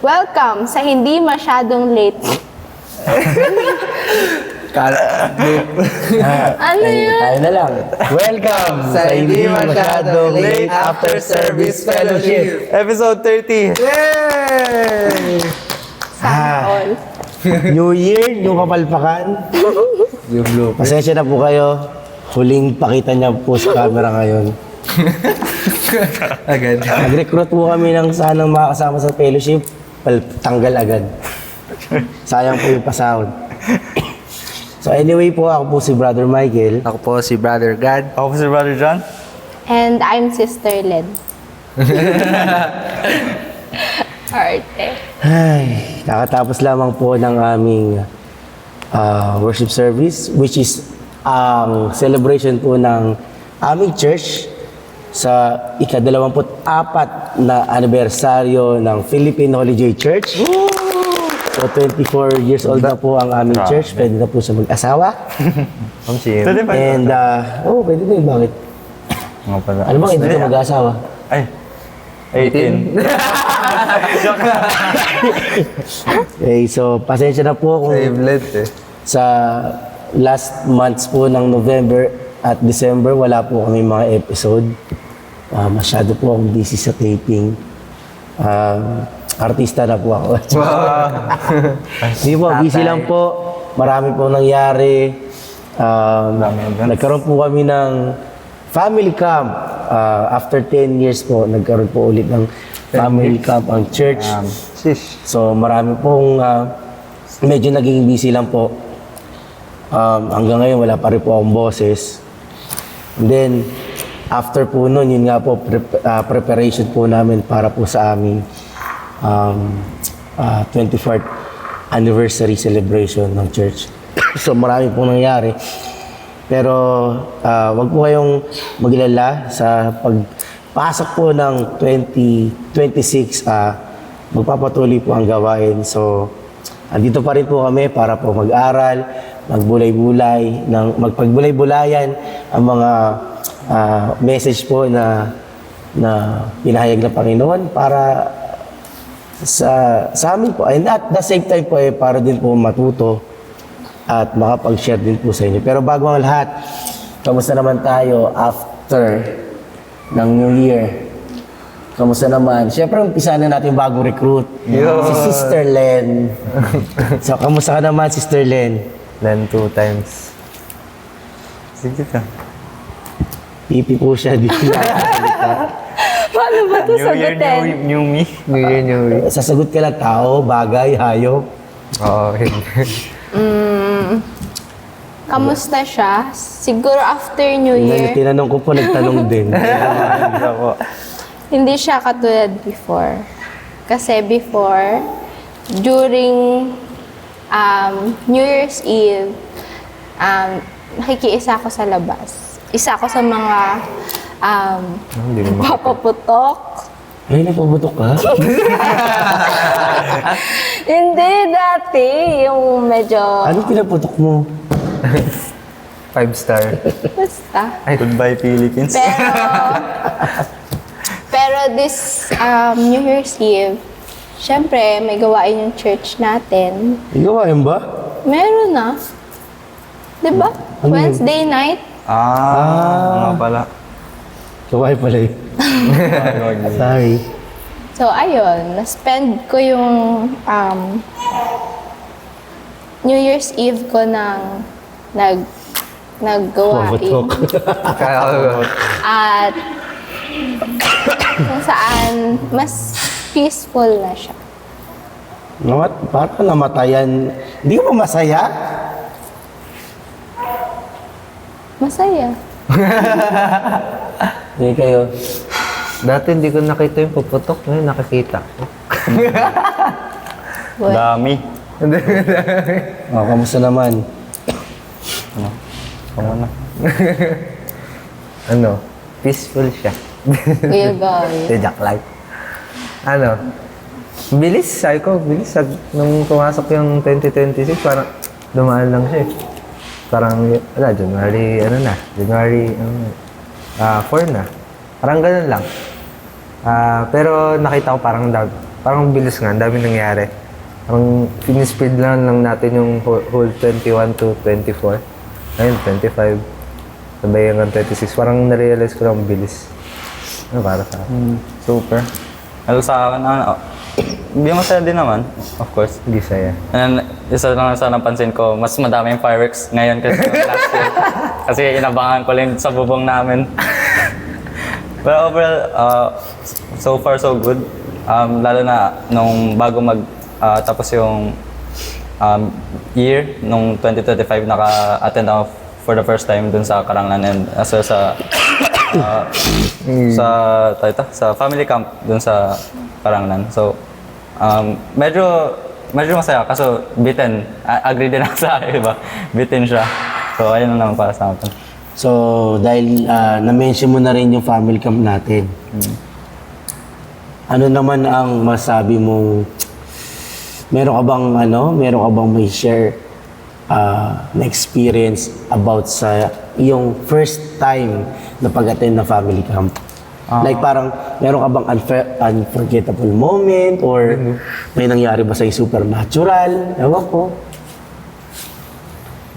Welcome sa hindi masyadong late. Ano yan? Tayo na lang. Welcome sa hindi masyadong late after service fellowship. Episode 30. Yay! Sana all. New Year, new kapalpakan. Yung blue. Pasensya na po kayo. Huling pakita niya po sa camera ngayon. Agad. Nag-recruit po kami ng sanang makakasama sa fellowship. Tanggal agad. Sayang po yung pasahod. So anyway po, ako po si Brother Michael. Ako po si Brother God. Ako po si Brother John. And I'm Sister Len. Arte. Ay, kakatapos lamang po ng aming worship service, which is ang celebration po ng aming church sa ika-24 na anibersaryo ng Philippine Holy Joy Church. So 24 years old na po ang aming church. Pwede na po siya mag-asawa. And, pwede na yun. Bakit? Nga pala. Ano bang hindi ka mag-asawa? Ay, 18. Okay, so pasensya na po kung Tablet eh. sa last months po ng November at December, wala po kami mga episode. Masyado po akong busy sa taping. Artista na po ako. Hindi po, busy lang po. Marami po nangyari. Nagkaroon po kami ng family camp. After 10 years po, nagkaroon po ulit ng family camp ang church. So marami pong medyo naging busy lang po. Hanggang ngayon wala pa rin po akong boses. And then after po nun, yun nga po preparation po namin para po sa aming 24th anniversary celebration ng church. So marami pong nangyari. Pero wag po kayong maglala sa pagpasok po ng 2026, magpapatuloy po ang gawain. So andito pa rin po kami para po mag-aral, magpagbulay-bulayan ang mga message po na pinahayag ng Panginoon para sa amin po. And at the same time po para din po matuto at makapag-share din po sa inyo. Pero bago ang lahat, kamusta naman tayo after ng New Year? Kamusta naman? Siyempre, umpisa na natin bagong recruit. Si Sister Len. So, kamusta ka naman, Sister Len? Then 2 times. Sige ka. Pipi po siya dito. Paano ba ito sagutin? New me. New year, new me. Sasagot ka lang, tao, bagay, hayop. Oo. Kamusta siya? Siguro after New Year, Tinanong ko po, nagtanong din. Ako. hindi siya katulad before. Kasi before, during New Year's Eve, nakikiisa ako sa labas. Isa ako sa mga Hindi mo papaputok. Ay, napabutok ka? Hindi, dati. Yung medyo... Anong pinaputok mo? 5-star. Basta. Goodbye, Philippines. Pero this New Year's Eve, syempre, may gawain yung church natin. Ikaw ayun ba? Meron na. Diba? Ano yun? Wednesday night. Nga pala. Kaway pala yun. Sorry. So, ayun. Na-spend ko yung New Year's Eve ko ng naggawain. Paputok. Kaya ako. At kung saan mas peaceful na siya. Parang namatayan. Hindi ka ba masaya? Masaya. Hindi kayo. Dati hindi ko nakita yung puputok. Ngayon nakakita ko. Well, Dami. Kamusta naman? Ano na? Ano? Peaceful siya. Kuya Goy. Tijak lang. Ano? Bilis, sabi ko, bilis. Nung pumasok yung 2026, parang dumaan lang siya eh. Parang, January 4 na. Parang ganun lang. Pero nakita ko parang parang bilis nga, ang dami nangyari. Parang finispeed lang natin yung whole 21 to 24. Ayun, 25. Sabay hanggang 26. Parang narealize ko lang ang bilis. Ano para sa akin? Super. Ano sa akin, hindi masaya din naman, of course. Hindi saya. And isa lang sa napansin ko, mas madami yung fireworks ngayon kasi last year. Kasi inabangan ko lang sa bubong namin. But overall, so far so good. Lalo na nung bago tapos yung year, nung 2025, naka-attend ako for the first time dun sa Karanglan and as well sa sa family camp dun sa Karanglan. So, medyo masaya kaso bitin. Agree din ako sa akin, diba? Bitin siya. So, ayun na naman para sa akin. So, dahil na-mention mo na rin yung family camp natin, ano naman ang masabi mo, meron ka bang may share na experience about sa iyong first time na pag-attend na family camp? Like parang, meron ka bang unforgettable moment or may nangyari ba sa'yo supernatural? Ewan ko.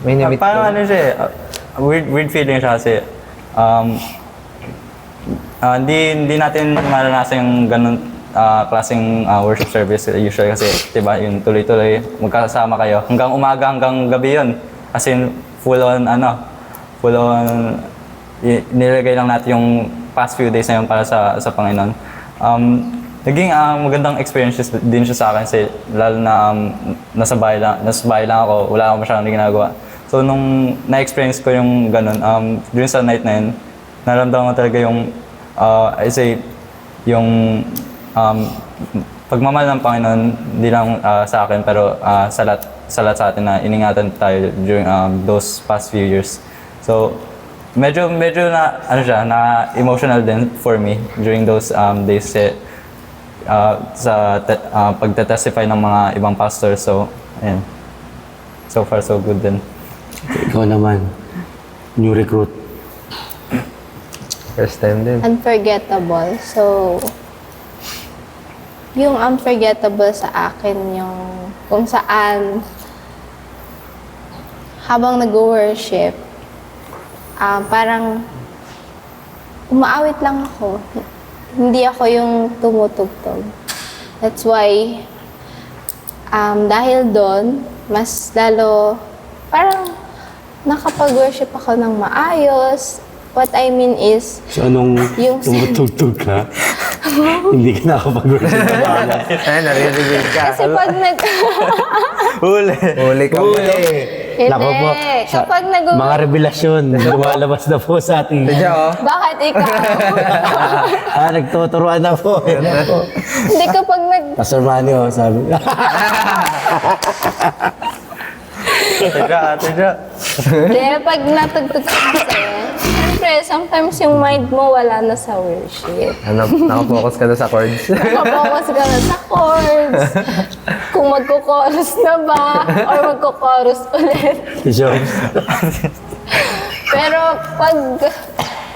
May nimit Parang ano siya eh, weird feeling siya kasi hindi natin maranasan yung ganun klaseng worship service usually kasi diba yung tuloy-tuloy magkasama kayo hanggang umaga hanggang gabi yun as in full on nilagay lang natin yung past few days na yun para sa Panginoon. Naging magandang experiences din siya sa akin kasi lalo na nasa bahay lang ako, wala akong masyadong ginagawa. So nung na-experience ko yung ganun, during sa night na yun, naramdaman ko talaga yung yung pagmamahal ng Panginoon, hindi lang sa akin pero sa lahat sa atin na iningatan tayo during those past few years. So medyo na emotional din for me during those days sa pagte-testify ng mga ibang pastors. So ayan. So far so good din. Ikaw naman, new recruit. First time din. Unforgettable. So, yung unforgettable sa akin yung kung saan habang nag-worship, parang umaawit lang ako. Hindi ako yung tumutugtog. That's why, dahil doon, mas lalo, parang nakapag-worship ako ng maayos. What I mean is, So anong Yung- tumutugtog ka? Hindi ka nakapag-worship na bahala. Ay, nare-reveal ka. kasi pag Huli! Huli ka mo. Hindi. Nako po, Kapag mga revelasyon, lumalabas na po sa ating... Sadya, oh. Bakit ikaw? nagtuturuan na po. Yan po. Hindi kapag Pastor Manny, sabi. Tadya. Hindi, pag natugtog ka kasi, siyempre, sometimes yung mind mo wala na sa worship. Ano, nakapokus ka na sa chords. Nakapokus ka na sa chords. Kung magko-chorus na ba, or magko-chorus ulit. Jobs. Pero pag,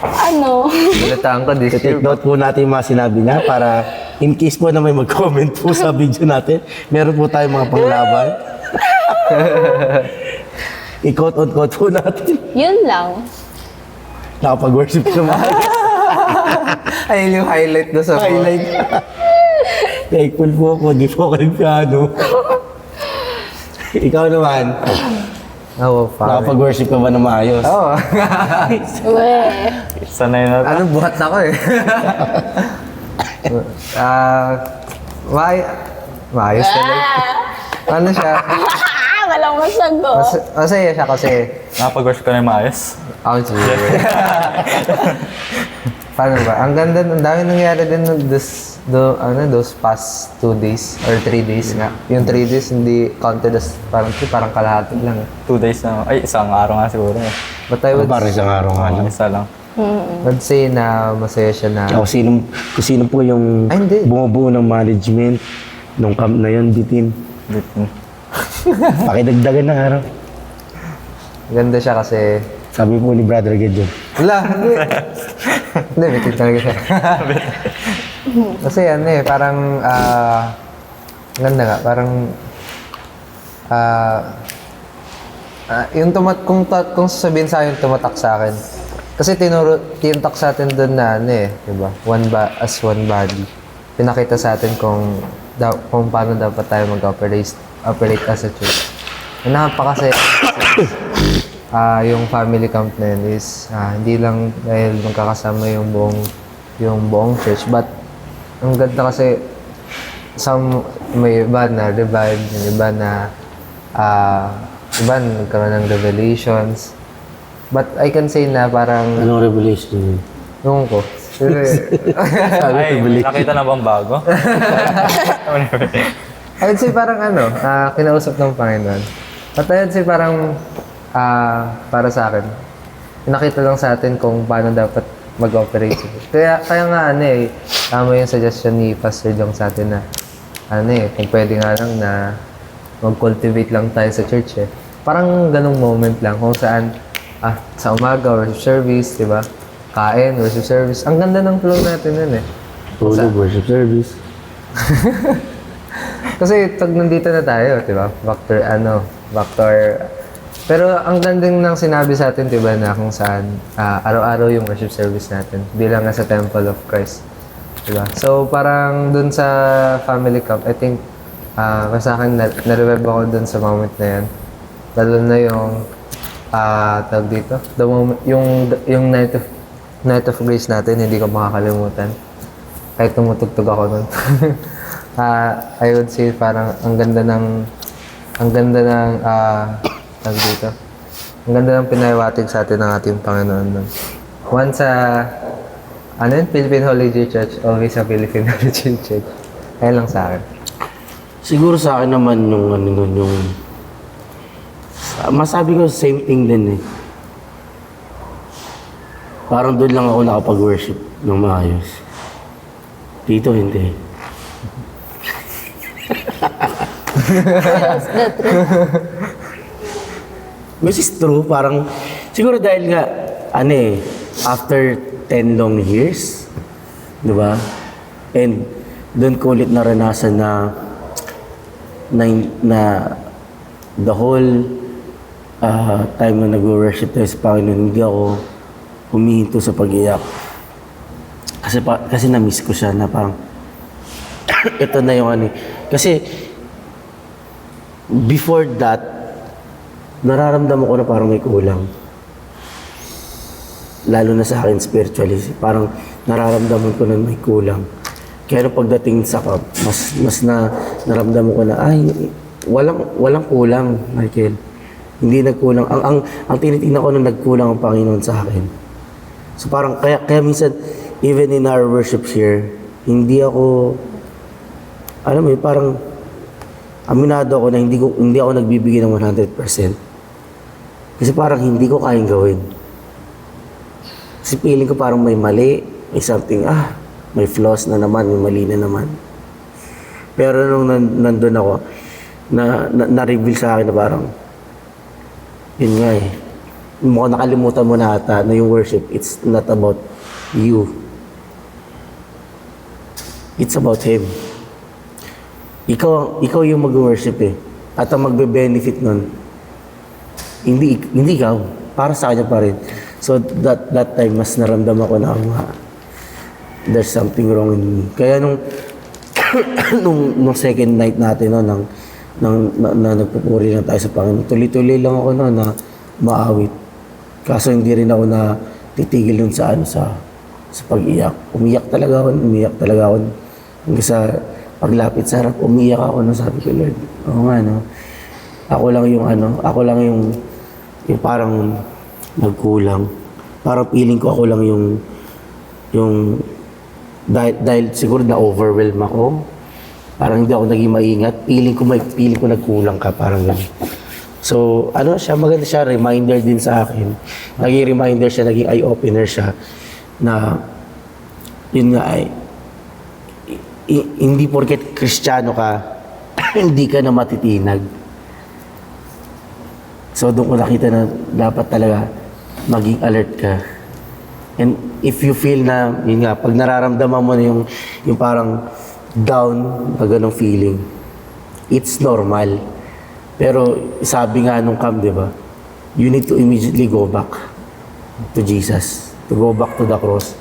Balitaan ko this year. Take note po natin yung mga sinabi niya para in case po na may mag-comment po sa video natin, meron po tayong mga panglaban. I-quote on quote po natin. yun lang. Nakapag-worship naman. Ayun yung highlight na sa Highlight. Thankful po ako, di po ako nagpiano. Ikaw naman, Oo, pare. nakapag-worship ka ba na maayos? Oo. Weh. Sanay na. Ano, buhat na ko eh. Maayos na lang. Ano siya? Walang masagot. Masaya siya kasi. Nakapag-worship ka na yung maayos. Oh, Paano ba? Ang ganda, ang dami nangyari din those past 2 days or 3 days nga. Yung 3 days hindi counted as parang kalahati lang. 2 days na. Ay, isang araw nga siguro. But I would, Parang isang araw nga lang. Isa lang. would say na masaya siya na Kung sino po yung Ay, hindi. bumubuo ng management nung camp na yun, bitin. Pakidagdagan ng araw. ganda siya kasi Sabi po ni Brother Gedyon. wala, hindi. Hindi, bitin talaga siya. Kasi parang Ang ganda nga, parang yung kung sasabihin sa akin, tumatak sa akin. Kasi tintak sa atin doon na ano eh, di ba? As one body. Pinakita sa atin kung paano dapat tayo operate as a church. Napakasaya. Yung family camp na yun is hindi lang dahil magkakasama yung buong church, but ang ganda kasi may iba na revive, yung iba na iba nagkaroon ng revelations. But I can say na parang Anong revelation yun? yung ko. Ay, may nakita na bang bago? I would say parang kinausap ng Panginoon. But I would say parang para sa akin, nakita lang sa atin kung paano dapat mag-operate. Kaya nga tama yung suggestion ni Pastor Jong sa atin na kung pwede nga lang na mag-cultivate lang tayo sa church eh. Parang ganung moment lang kung saan sa umaga, worship service, di ba? Kain, worship service. Ang ganda ng flow natin nun eh. Tulog, worship service. Kasi pag nandito na tayo, di ba? Factor. Pero ang gandang ng sinabi sa atin, di ba, na kung saan araw-araw yung worship service natin bilang nga sa Temple of Christ. Di ba? So parang dun sa family camp, I think, sa akin, na-revive ako dun sa moment na yan. Lalo na yung tawag dito, yung night of grace natin, hindi ko makakalimutan. Kahit tumutugtog ako nun. I would say parang ang ganda ng tawag dito. Ang ganda ng pinahiwatig sa atin ng ating Panginoon nun. Once Philippine Holy Church, always a Philippine Holy Church. Ayun lang sa akin. Siguro sa akin naman yung masabi ko same thing din eh. Parang doon lang ako nakapag-worship ng maayos. Dito hindi. That's the truth. Which is true, parang siguro dahil nga after 10 long years, di ba? And doon ko ulit naranasan na the whole time na nag-worship tayo sa Panginoon, hindi ako humihinto sa pag-iyak. Kasi na-miss ko siya na parang ito na yung Kasi before that, nararamdaman ko na parang may kulang. Lalo na sa akin spiritually, parang nararamdaman ko na may kulang. Kaya pagdating sa cup, mas naramdaman ko na walang kulang, Michael. Hindi nagkulang. Ang tinitingnan ko na nagkulang ang Panginoon sa akin. So parang kaya minsan even in our worship here, hindi ako parang aminado ako na hindi ako nagbibigay ng 100%. Kasi parang hindi ko kayang gawin. Kasi feeling ko parang may mali, may something, may flaws na naman, may mali na naman. Pero nung nandun ako, na-reveal sa akin na parang, yun nga eh. Mukhang nakalimutan mo na ata na yung worship, it's not about you. It's about Him. Ikaw yung mag-worship eh. At ang magbe-benefit nun, hindi ikaw. Para sa kanya pa rin. So that time, mas naramdaman ko na there's something wrong in me. Kaya nung second night natin na nagpupuri lang tayo sa Panginoon, tuloy-tuloy lang ako na maawit. Kaso hindi rin ako na titigil dun sa pag-iyak. Umiyak talaga ako. Hanggang sa paglapit sa harap, umiyak ako sabi ko, Lord, oo nga ako lang yung parang nagkulang. Parang feeling ko ako lang yung dahil siguro na-overwhelm ako. Parang hindi ako naging maingat. Feeling ko nagkulang ka, parang gano'n. So, maganda siya, reminder din sa akin. Naging reminder siya, naging eye-opener siya na yun nga ay hindi porket Kristiyano ka, hindi ka na matitinag. So, doon ko nakita na dapat talaga maging alert ka. And if you feel na, yun nga, pag nararamdaman mo na yung parang down na ganong feeling, it's normal. Pero sabi nga nung camp, di ba? You need to immediately go back to Jesus. To go back to the cross.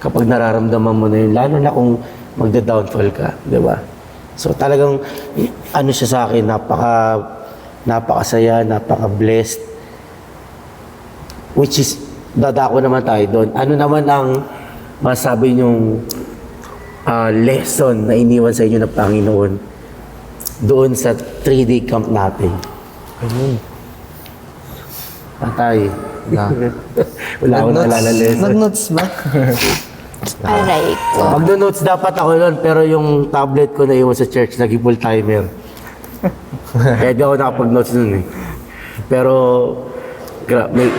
Kapag nararamdaman mo na yun, lalo na kung magda-downfall ka, di ba? So talagang, ano siya sa akin, napakasaya, napaka-blessed. Which is, dadako naman tayo doon. Ano naman ang masabi niyong lesson na iniwan sa inyo ng Panginoon doon sa 3-day camp natin? Ayun. Patay. Na. Wala akong naalala lesson. Nag-notes ba? Aray ko. Magno-notes dapat ako nun, pero yung tablet ko na iwan sa church, naging full timer. Kaya di ako nakapag-notes nun eh. Pero,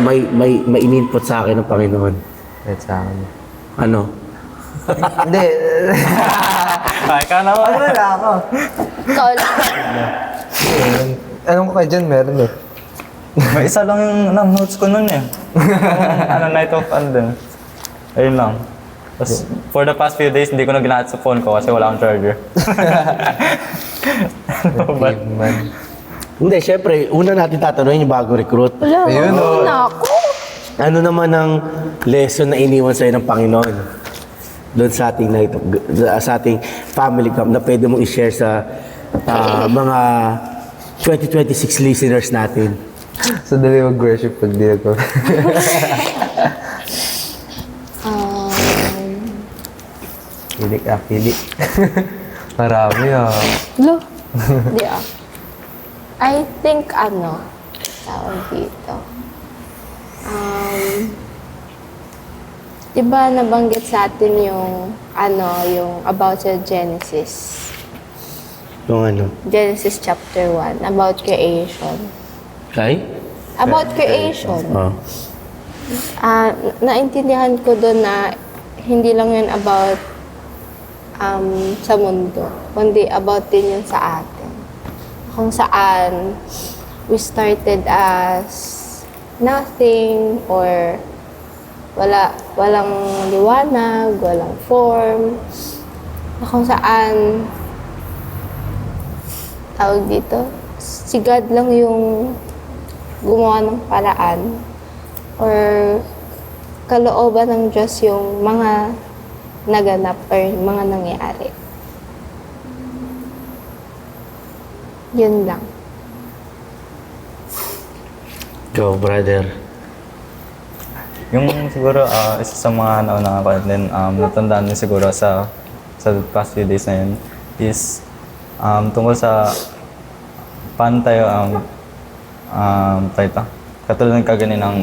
may in-input sa akin ng Panginoon. Kahit sa akin. Ano? Hindi. Ay, ka naman. Wala ako. Ikaw lang. Anong ko kayo dyan? Meron eh. May isa lang yung notes ko nun eh. Ano, night of din. Ayun lang. Tapos, for the past few days, hindi ko na ginamit sa phone ko kasi wala akong charger. But, Man. Hindi, syempre, una natin tatanungin yung bago recruit. Wala, Ayun, wala oh. na ako. Ano naman ang lesson na iniwan sa'yo ng Panginoon doon sa ating night, sa ating family camp na pwede mong i-share sa mga 2026 listeners natin? So, dali mag-worship pag di ako. Pili ka, pili. Marami ah. Lo. Hindi ah. I think tawag dito. Diba nabanggit sa atin yung yung about sa Genesis. Yung ano? Genesis chapter 1, about creation. Kay? About creation. Oh. Naintindihan ko doon na hindi lang yun about sa mundo, kundi about din yun sa atin. Kung saan we started as nothing or walang liwanag, walang form. Na kung saan tawag dito, si God lang yung gumawa ng paraan or kalooban ng Diyos yung mga naganap or mga nangyari. Yun lang. Go, brother. yung siguro, isa sa mga nauna ko din, natandaan din siguro sa past few days na yun is tungkol sa paano tayo katulad ng kaganinang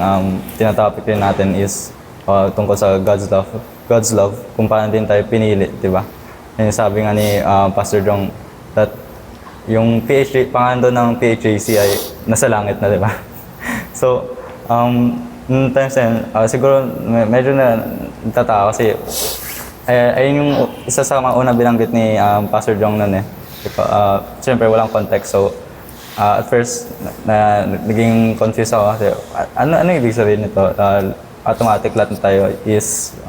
tinatopic din natin is tungkol sa God's love, kung paano din tayo pinili, di ba? Yung sabi nga ni Pastor Jong that yung PhD, pangalan doon ng PHAC ay nasa langit na, di ba? So, noong times na yun, siguro medyo natatawa kasi ayun yung isa sa mga unang binanggit ni Pastor Jong noon eh. Siyempre walang context, so at first naging confused ako kasi ano ibig sabihin nito? Automatic lahat na tayo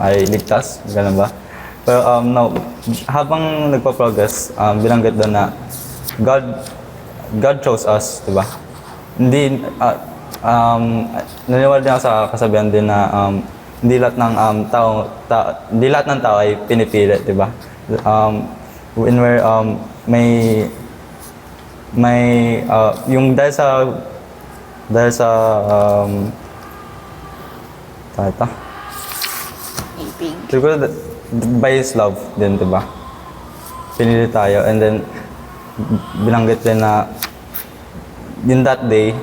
ay ligtas, ganun ba? Pero no, habang nagpa-progress, binanggit doon na God chose us, di ba? Hindi naniwala din ako sa kasabihan din na hindi lahat ng hindi lahat ng tao ay pinipili, di ba? When we're may yung dahil sa Ibig. siguro by His love din, di ba? Pinili tayo and then binanggit din na in that day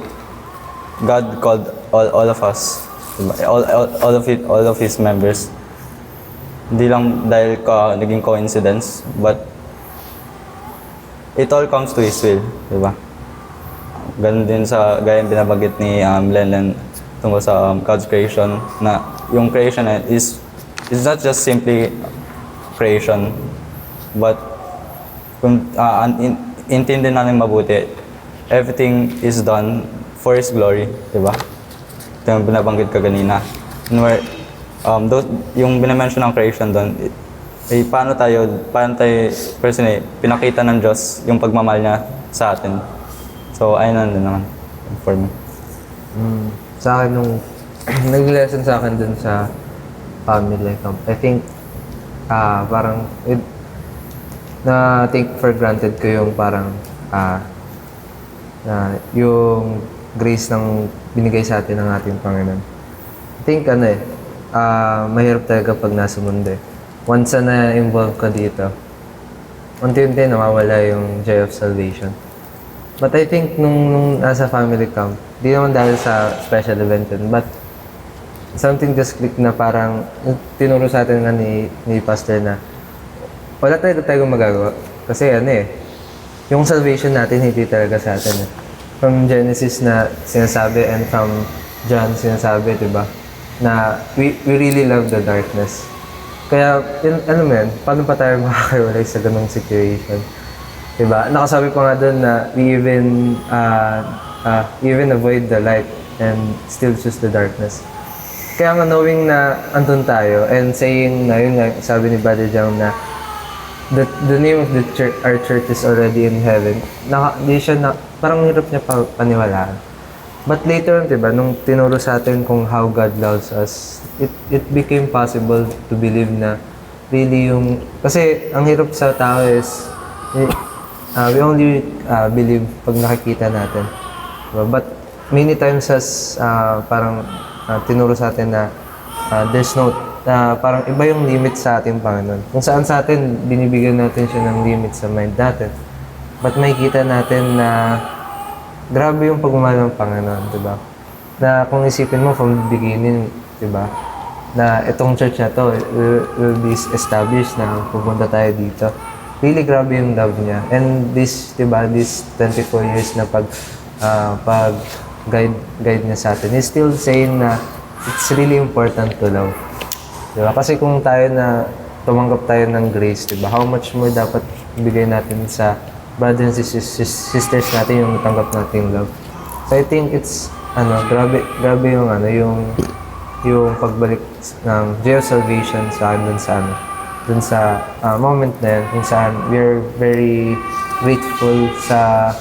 God called all of us, diba? all of His members. Hindi lang dahil naging coincidence, but it all comes to His will, di ba? Ganun din sa gaya yung binabanggit ni Lenlen tungkol sa God's creation, na yung creation is not just simply creation, but kung intindihin natin mabuti, everything is done for His glory, di ba? Ito yung binabanggit ka kanina. Where, yung binamention ng creation doon, paano tayo personally, pinakita ng Diyos yung pagmamahal niya sa atin. So, ayun na din naman for me. Sa akin, nung nag-lesson sa akin dun sa family camp, I think, parang, na take for granted ko yung parang, na yung grace ng binigay sa atin ng ating Panginoon. I think, mahirap talaga pag nasa mundo eh. Once na involve ka dito, unti-unti nawawala yung joy of salvation. But I think nung nasa family camp, di naman dahil sa special event yun, but something just clicked na parang tinuro sa atin nga ni Pastor na wala talaga tayong magagawa. Kasi yung salvation natin hindi talaga sa atin eh. From Genesis na sinasabi and from John sinasabi, di ba? Na we really love the darkness. Kaya, paano pa tayo makakaiwalay sa ganung situation? Diba? Nakasabi pa nga doon na we even avoid the light and still choose the darkness. Kaya nga knowing na andun tayo and saying na yun nga, sabi ni Brother Jang na the name of the church, our church is already in heaven. Di siya parang hirap niya paniwalaan. But later on, diba, nung tinuro sa atin kung how God loves us, it became possible to believe na really yung... Kasi ang hirap sa tao is, we only believe pag nakikita natin. Diba? But many times parang tinuro sa atin na there's no... parang iba yung limit sa ating Panginoon. Kung saan sa atin, binibigyan natin siya ng limit sa mind natin. But makikita natin na grabe yung pagmamahal ng Panginoon, di ba? Na kung isipin mo from the beginning, di ba? Na itong church na to will be established na pupunta tayo dito. Really grabe yung love niya. And this, di ba, this 24 years na guide niya sa atin, he's still saying na it's really important to love. Di ba? Kasi kung tayo na tumanggap tayo ng grace, di ba? How much more dapat ibigay natin sa brothers and sisters natin yung tanggap natin love. So I think it's grabe yung yung pagbalik ng joy of salvation sa akin dun sa moment na yun kung saan we're very grateful sa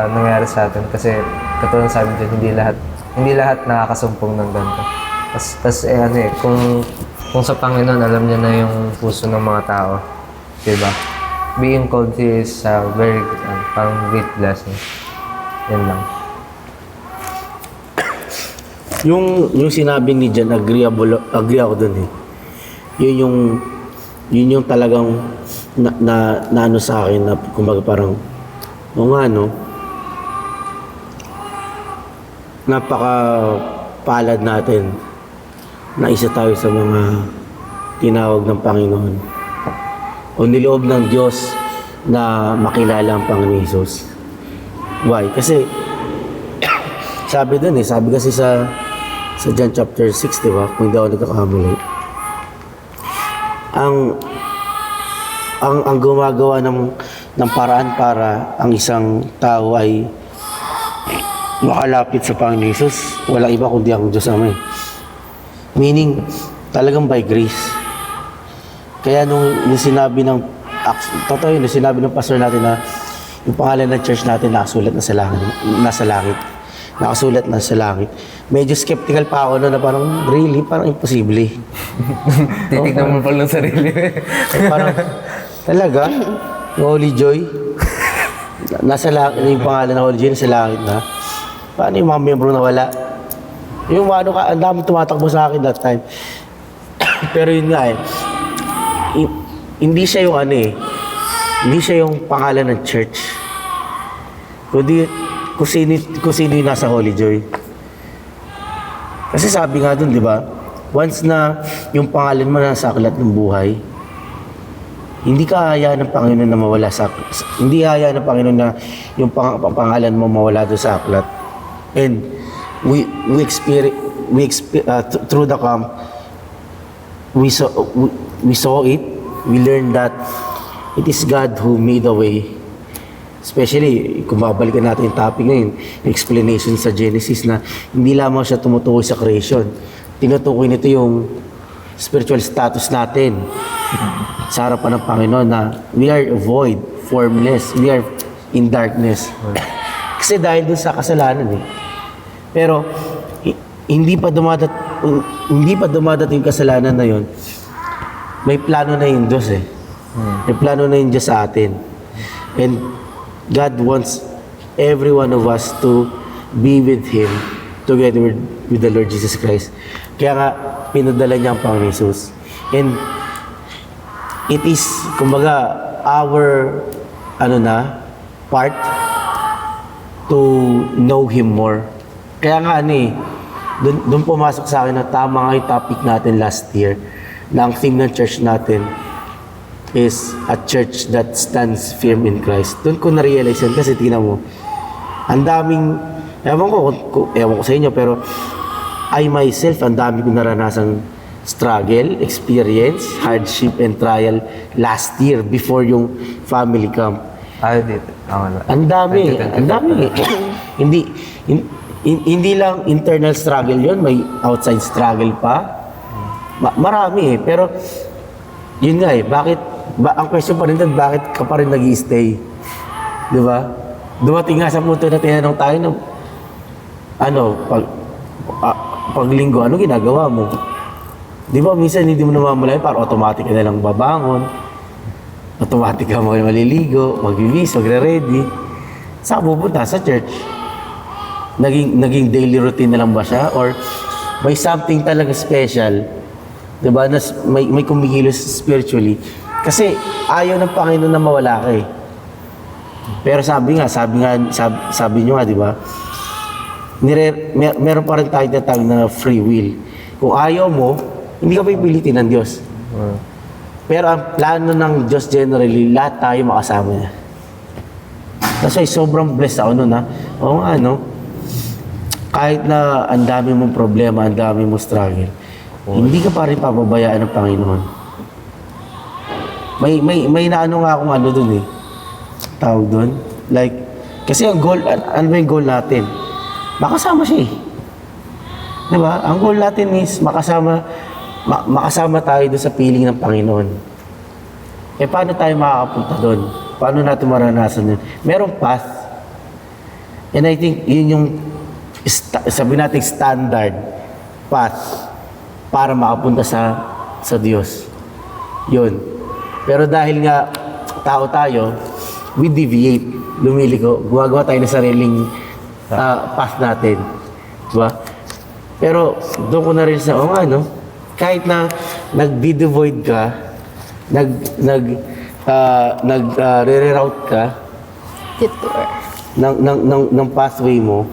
nangyari sa atin kasi katulad sabi dyan, hindi lahat nakakasumpong ng ganito. Tas kung sa Panginoon alam niya na yung puso ng mga tao, diba? Being called is a very parang great blessing. Yan lang. Yung sinabi ni Jan, agree ako dun eh. Yun yung talagang na ano sa akin na kumbaga parang napaka-palad natin na isa tayo sa mga tinawag ng Panginoon o niloob ng Diyos na makilala ang Panginoon Jesus. Why? Kasi sabi kasi sa John chapter 6, di ba? Kung hindi ako nagkakamali. Ang gumagawa ng paraan para ang isang tao ay makalapit sa Panginoon Jesus, wala iba kundi ang Diyos Ama. Meaning, talagang by grace. Kaya nung sinabi ng pastor natin na yung pangalan ng church natin nakasulat na sa langit. Nakasulat na sa langit. Medyo skeptical pa ako na parang really, parang imposible. Titignan mo pa lang sarili. Parang talaga, Holy Joy, nasa langit, yung pangalan ng Holy Joy nasa langit na. Paano yung mga membro na wala? Yung ang dami tumatakbo sa akin that time. Pero yun nga hindi siya yung hindi siya yung pangalan ng church. Kundi kung sino yung nasa Holy Joy. Kasi sabi nga dun, di ba? Once na yung pangalan mo nasa aklat ng buhay, hindi ka hayaan ng Panginoon na mawala hindi hayaan ng Panginoon na yung pangalan mo mawala doon sa aklat. And we experience through the camp, we saw it. We learned that it is God who made a way. Especially, kung babalikan natin yung topic ngayon, yung explanation sa Genesis na hindi lamang siya tumutukoy sa creation. Tinutukoy nito yung spiritual status natin sa harapan ng Panginoon na we are void, formless, we are in darkness. Kasi dahil dun sa kasalanan eh. Pero hindi pa dumadating yung kasalanan na yon. May plano na yung Diyos eh. May plano na yung Diyos sa atin. And God wants every one of us to be with Him together with the Lord Jesus Christ. Kaya nga, pinadala niya ang Panginoon Jesus. And it is, kumbaga, our, part to know Him more. Kaya nga, doon pumasok sa akin na tama nga yung topic natin last year, na ang theme ng church natin is a church that stands firm in Christ. Doon ko na-realize yun kasi tingnan mo, ang daming, ewan ko sa inyo, pero I myself, ang dami ko naranasang struggle, experience, hardship, and trial last year before yung family camp. Dito. Ang dami. Hindi lang internal struggle yon, may outside struggle pa. Marami eh. Pero, yun nga eh, ang question pa rin doon, bakit ka pa rin nag-i-stay? Di ba? Dumating nga sa punto na tinanong tayo ng, pag linggo, ano ginagawa mo? Di ba, minsan hindi mo namamalayan, parang automatic ka na lang babangon. Automatic ka maliligo, magbibis, magre-ready. Saan pupunta? Sa church. Naging daily routine na lang ba siya? Or may something talaga special, diba, na may kumikilos spiritually. Kasi ayaw ng Panginoon na mawala ka eh. Pero sabi nyo nga, diba, meron pa rin tayo tinatawag na free will. Kung ayaw mo, hindi ka pipilitin ng Diyos. Pero ang plano ng Diyos generally, lahat tayo makasama niya. Kasi sobrang blessed ako nun ha. Oo nga, no? Kahit na ang dami mong problema, ang dami mong struggle, hindi ka pa rin pababayaan ng Panginoon. May naano nga akong dun eh. Tawag dun. Like, kasi ang goal, ano ba yung goal natin? Makasama siya eh. Diba? Ang goal natin is makasama tayo doon sa piling ng Panginoon. Eh, paano tayo makakapunta doon? Paano natin maranasan yun? Merong path. And I think yun yung sabi natin standard path para makapunta sa Diyos. Yun. Pero dahil nga tao tayo, we deviate, lumiliko, gumagawa tayo ng sariling path natin. Diba? Pero doon ko na rin sa, kahit na nag-devoid ka, re-reroute ka Detour. ng pathway mo,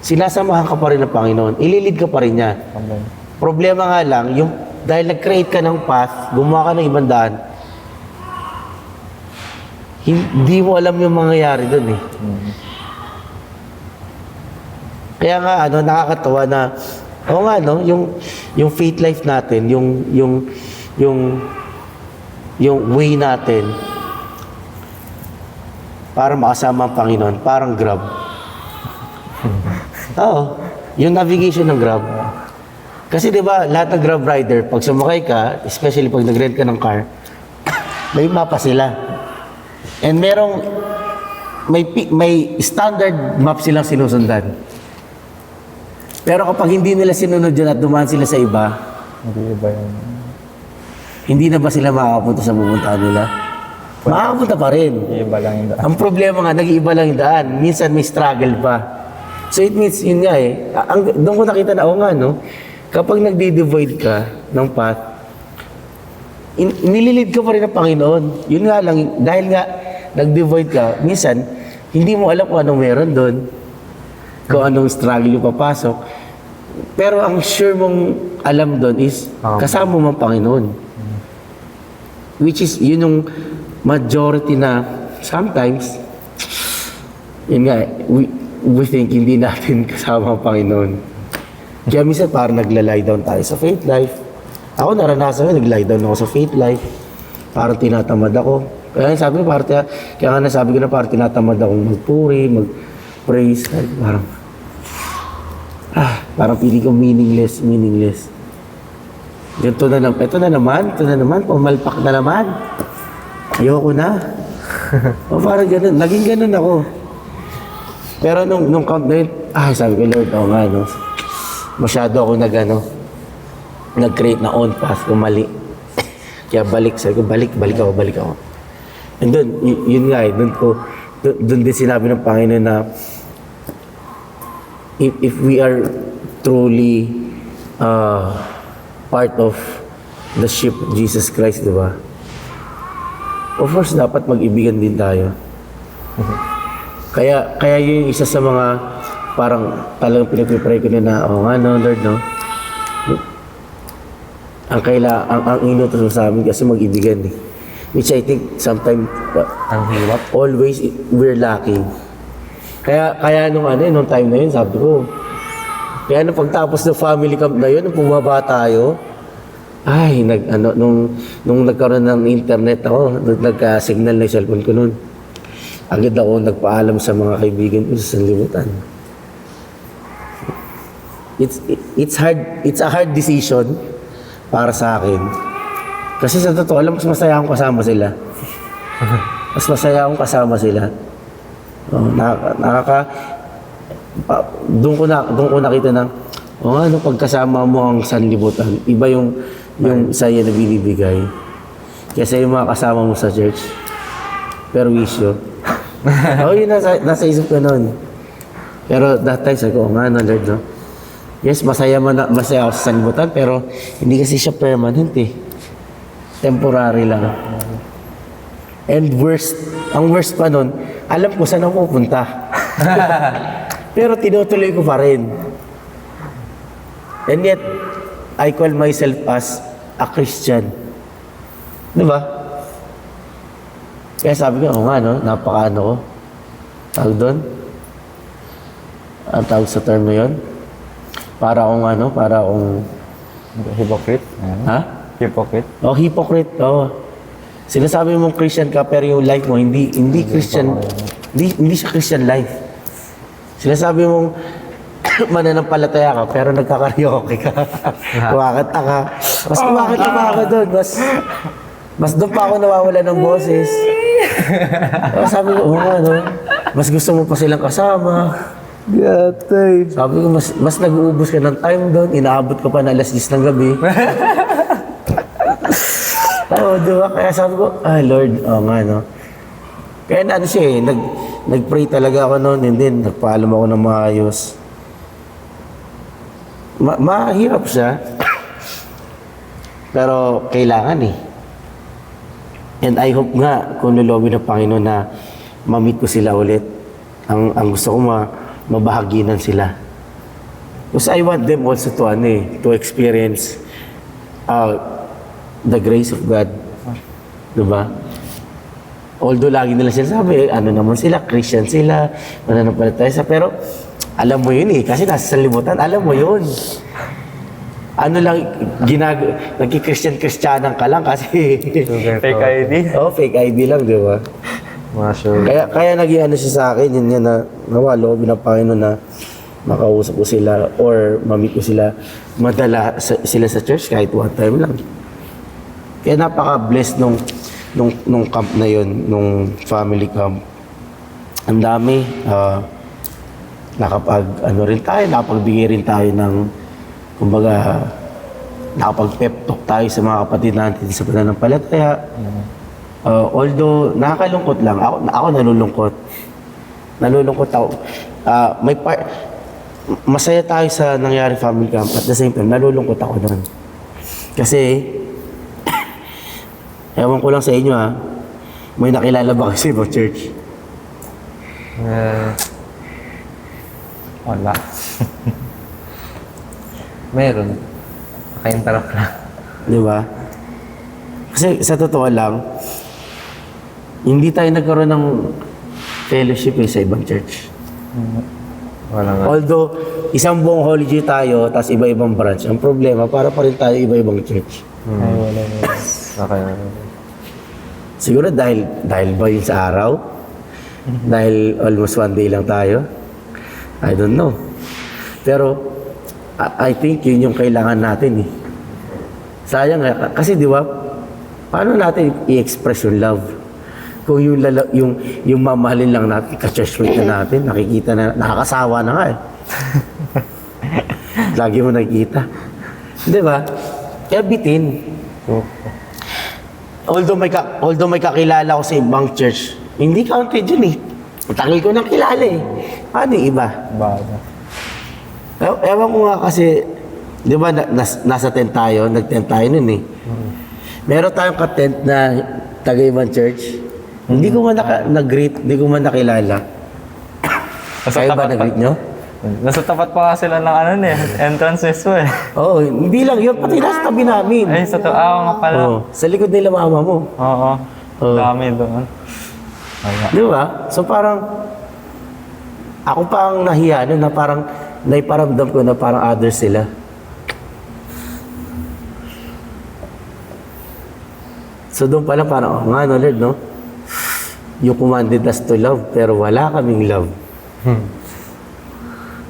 sinasamahan ka pa rin ng Panginoon. Ililid ka pa rin niya. Amen. Problema nga lang, dahil nag-create ka ng path, gumawa ka ng ibang daan, hindi mo alam yung mangyayari doon eh. Kaya nga, nakakatawa na, yung faith life natin, yung way natin, para makasama ang Panginoon, parang Grab. Oo, yung navigation ng Grab. Kasi di ba lahat ng Grab rider, pag sumakay ka, especially pag nag-rent ka ng car, may mapa sila. And may standard map silang sinusundan. Pero kapag hindi nila sinunod yun at dumaan sila sa iba, Hindi ba yan? hindi na ba sila makakapunta sa pupuntahan nila? Makakapunta pa rin. Iba lang yung daan. Ang problema nga, nag-iiba lang yung daan. Minsan may struggle pa. So it means, yun nga eh. Doon ko nakita na, kapag nagdi-devoid ka ng path, nililid ka pa rin ng Panginoon. Yun nga lang, dahil nga nag-devoid ka, minsan, hindi mo alam kung anong meron doon. Kung anong struggle yung papasok. Pero ang sure mong alam doon is, kasama mo ang Panginoon. Which is, yun yung majority na sometimes, yun nga, we think hindi natin kasama ang Panginoon. Kaya minsan parang nagla-lie down tayo sa faith life. Ako naranasan ko, nag-lie down ako sa faith life. Parang tinatamad ako. Kaya sabi ko, kaya nga nasabi ko na parang tinatamad ako magpuri, mag-praise. Parang pili ko meaningless. Ito na naman, pumalpak na naman. Ayoko na. O parang ganun, naging ganun ako. Pero nung count na yun, sabi ko, Lord, nga, no? Masyado ako nag-create na on path, kung mali. Kaya sabi ko, balik ako. And doon, yun nga doon din sinabi ng Panginoon na if we are truly part of the ship of Jesus Christ, di ba? Of course, dapat mag-ibigan din tayo. Kaya yun yung isa sa mga parang talagang pinag-pray ko na, Lord, no? Ang inutos mo sa amin kasi mag-ibigan eh. Which I think sometimes, Ang hirap. always we're lacking. Kaya nung time na yun, sabi ko, kaya nung pagtapos ng family camp na yun, nung bumaba tayo, nung nagkaroon ng internet ako, nagka-signal na yung cellphone ko noon. Agad ako nagpaalam sa mga kaibigan ko sa sanlibutan. It's a hard decision para sa akin. Kasi sa totoo lang, mas masaya akong kasama sila. Doon ko nakita ng, pagkasama mo ang sanlibutan, iba yung saya na binibigay. Kesa yung mga kasama mo sa church. Pero wisyo. Yun nasa isip ko noon. Pero that time, sabi ko, Lord, no? Yes, masaya ako sa sanlibutan, pero hindi kasi siya permanent eh. Temporary lang. And ang worst pa nun, alam ko saan ako pupunta. Pero tinutuloy ko pa rin. And yet, I call myself as a Christian. Di ba? Kaya sabi ko, napaka-ano ko. Tawag doon? Ang tawag sa term na yun? Para akong Hypocrite? ha? Hypocrite? Hypocrite. Sinasabi mong Christian ka, pero yung life mo, hindi Christian, hindi siya Christian life. Sinasabi mong mananampalataya ka, pero nagkakaraoke ka. Kumakanta ka. Mas kumakanta pa ako doon. Mas doon pa ako nawawala ng boses. Sabi ko, mas gusto mo pa silang kasama. Gatay. Sabi ko, mas nag-uubos ka ng time doon. Inaabot ko pa na 10:00 ng gabi. Diba? Kaya sabi ko, Lord, no? Kaya siya nag-pray talaga ako noon, and then nagpaalam ako ng maayos. Mahirap siya. Pero kailangan eh. And I hope nga, kung lulobin ng Panginoon na ma-meet ko sila ulit. Ang gusto ko mabahaginan sila. Because I want them also to experience the grace of God. Diba? Although lagi nila sinasabi, naman sila, Christian sila, mananampalataya sila, pero alam mo yun eh, kasi nasa sanlibutan, alam mo yun. Nagki-Christian-Christianan ka lang kasi Fake ID? fake ID lang, di ba? Sure. Kaya naging siya sa akin, yun yan na nawaloobin ng Panginoon na makausap ko sila or ma-meet ko sila, madala sila sa church kahit one time lang. Kaya napaka-blessed nung camp na yun, nung family camp. Ang dami, nakapagbigay rin tayo ng, kumbaga, nakapag-pep talk tayo sa mga kapatid natin sa pananampalataya. Although, nakakalungkot lang. Ako nalulungkot. Nalulungkot ako. Masaya tayo sa nangyari family camp. At the same time, nalulungkot ako doon. Kasi, ewan ko lang sa inyo may nakilala ba kasi sa church? Wala. Meron. Naka-interrupt lang. Di ba? Kasi sa totoo lang, hindi tayo nagkaroon ng fellowship sa ibang church. Wala nga. Although, isang buong holiday tayo, tapos iba-ibang branch. Ang problema, para pa rin tayo iba-ibang church. Ay, wala nga. Siguro dahil ba yun sa araw? Dahil almost one day lang tayo? I don't know. Pero, I think yun yung kailangan natin eh. Sayang kasi di ba, paano natin i-express yung love? Kung yung mamahalin lang natin, ka-churchmate na natin, nakikita na, nakakasawa na nga eh. Lagi mo nakikita. Di ba? Kaya bitin. Although may kakilala ko sa ibang church, hindi counted yun eh. Tagal ko nang kilala eh. Paano yung iba? Bago. Ewan ko nga kasi, di ba, nasa tent tayo, nag-tent tayo nun eh. Meron tayong ka-tent na taga-ibang church. Hindi ko man nag-greet, hindi ko man nakilala. Kayo ba nag-greet nyo? Nasa tapat pa nga sila ng entrance mismo eh. Oo, hindi lang yun, pati nasa tabi namin. Ay, sa nga pala. Oo, sa likod nila mama mo. Oo. Oo. Dami doon. Di ba? So parang, ako pa ang nahiya na parang, naiparamdam ko na parang others sila. So doon pala parang, oh nga no Lord, no? You commanded us to love, pero wala kaming love.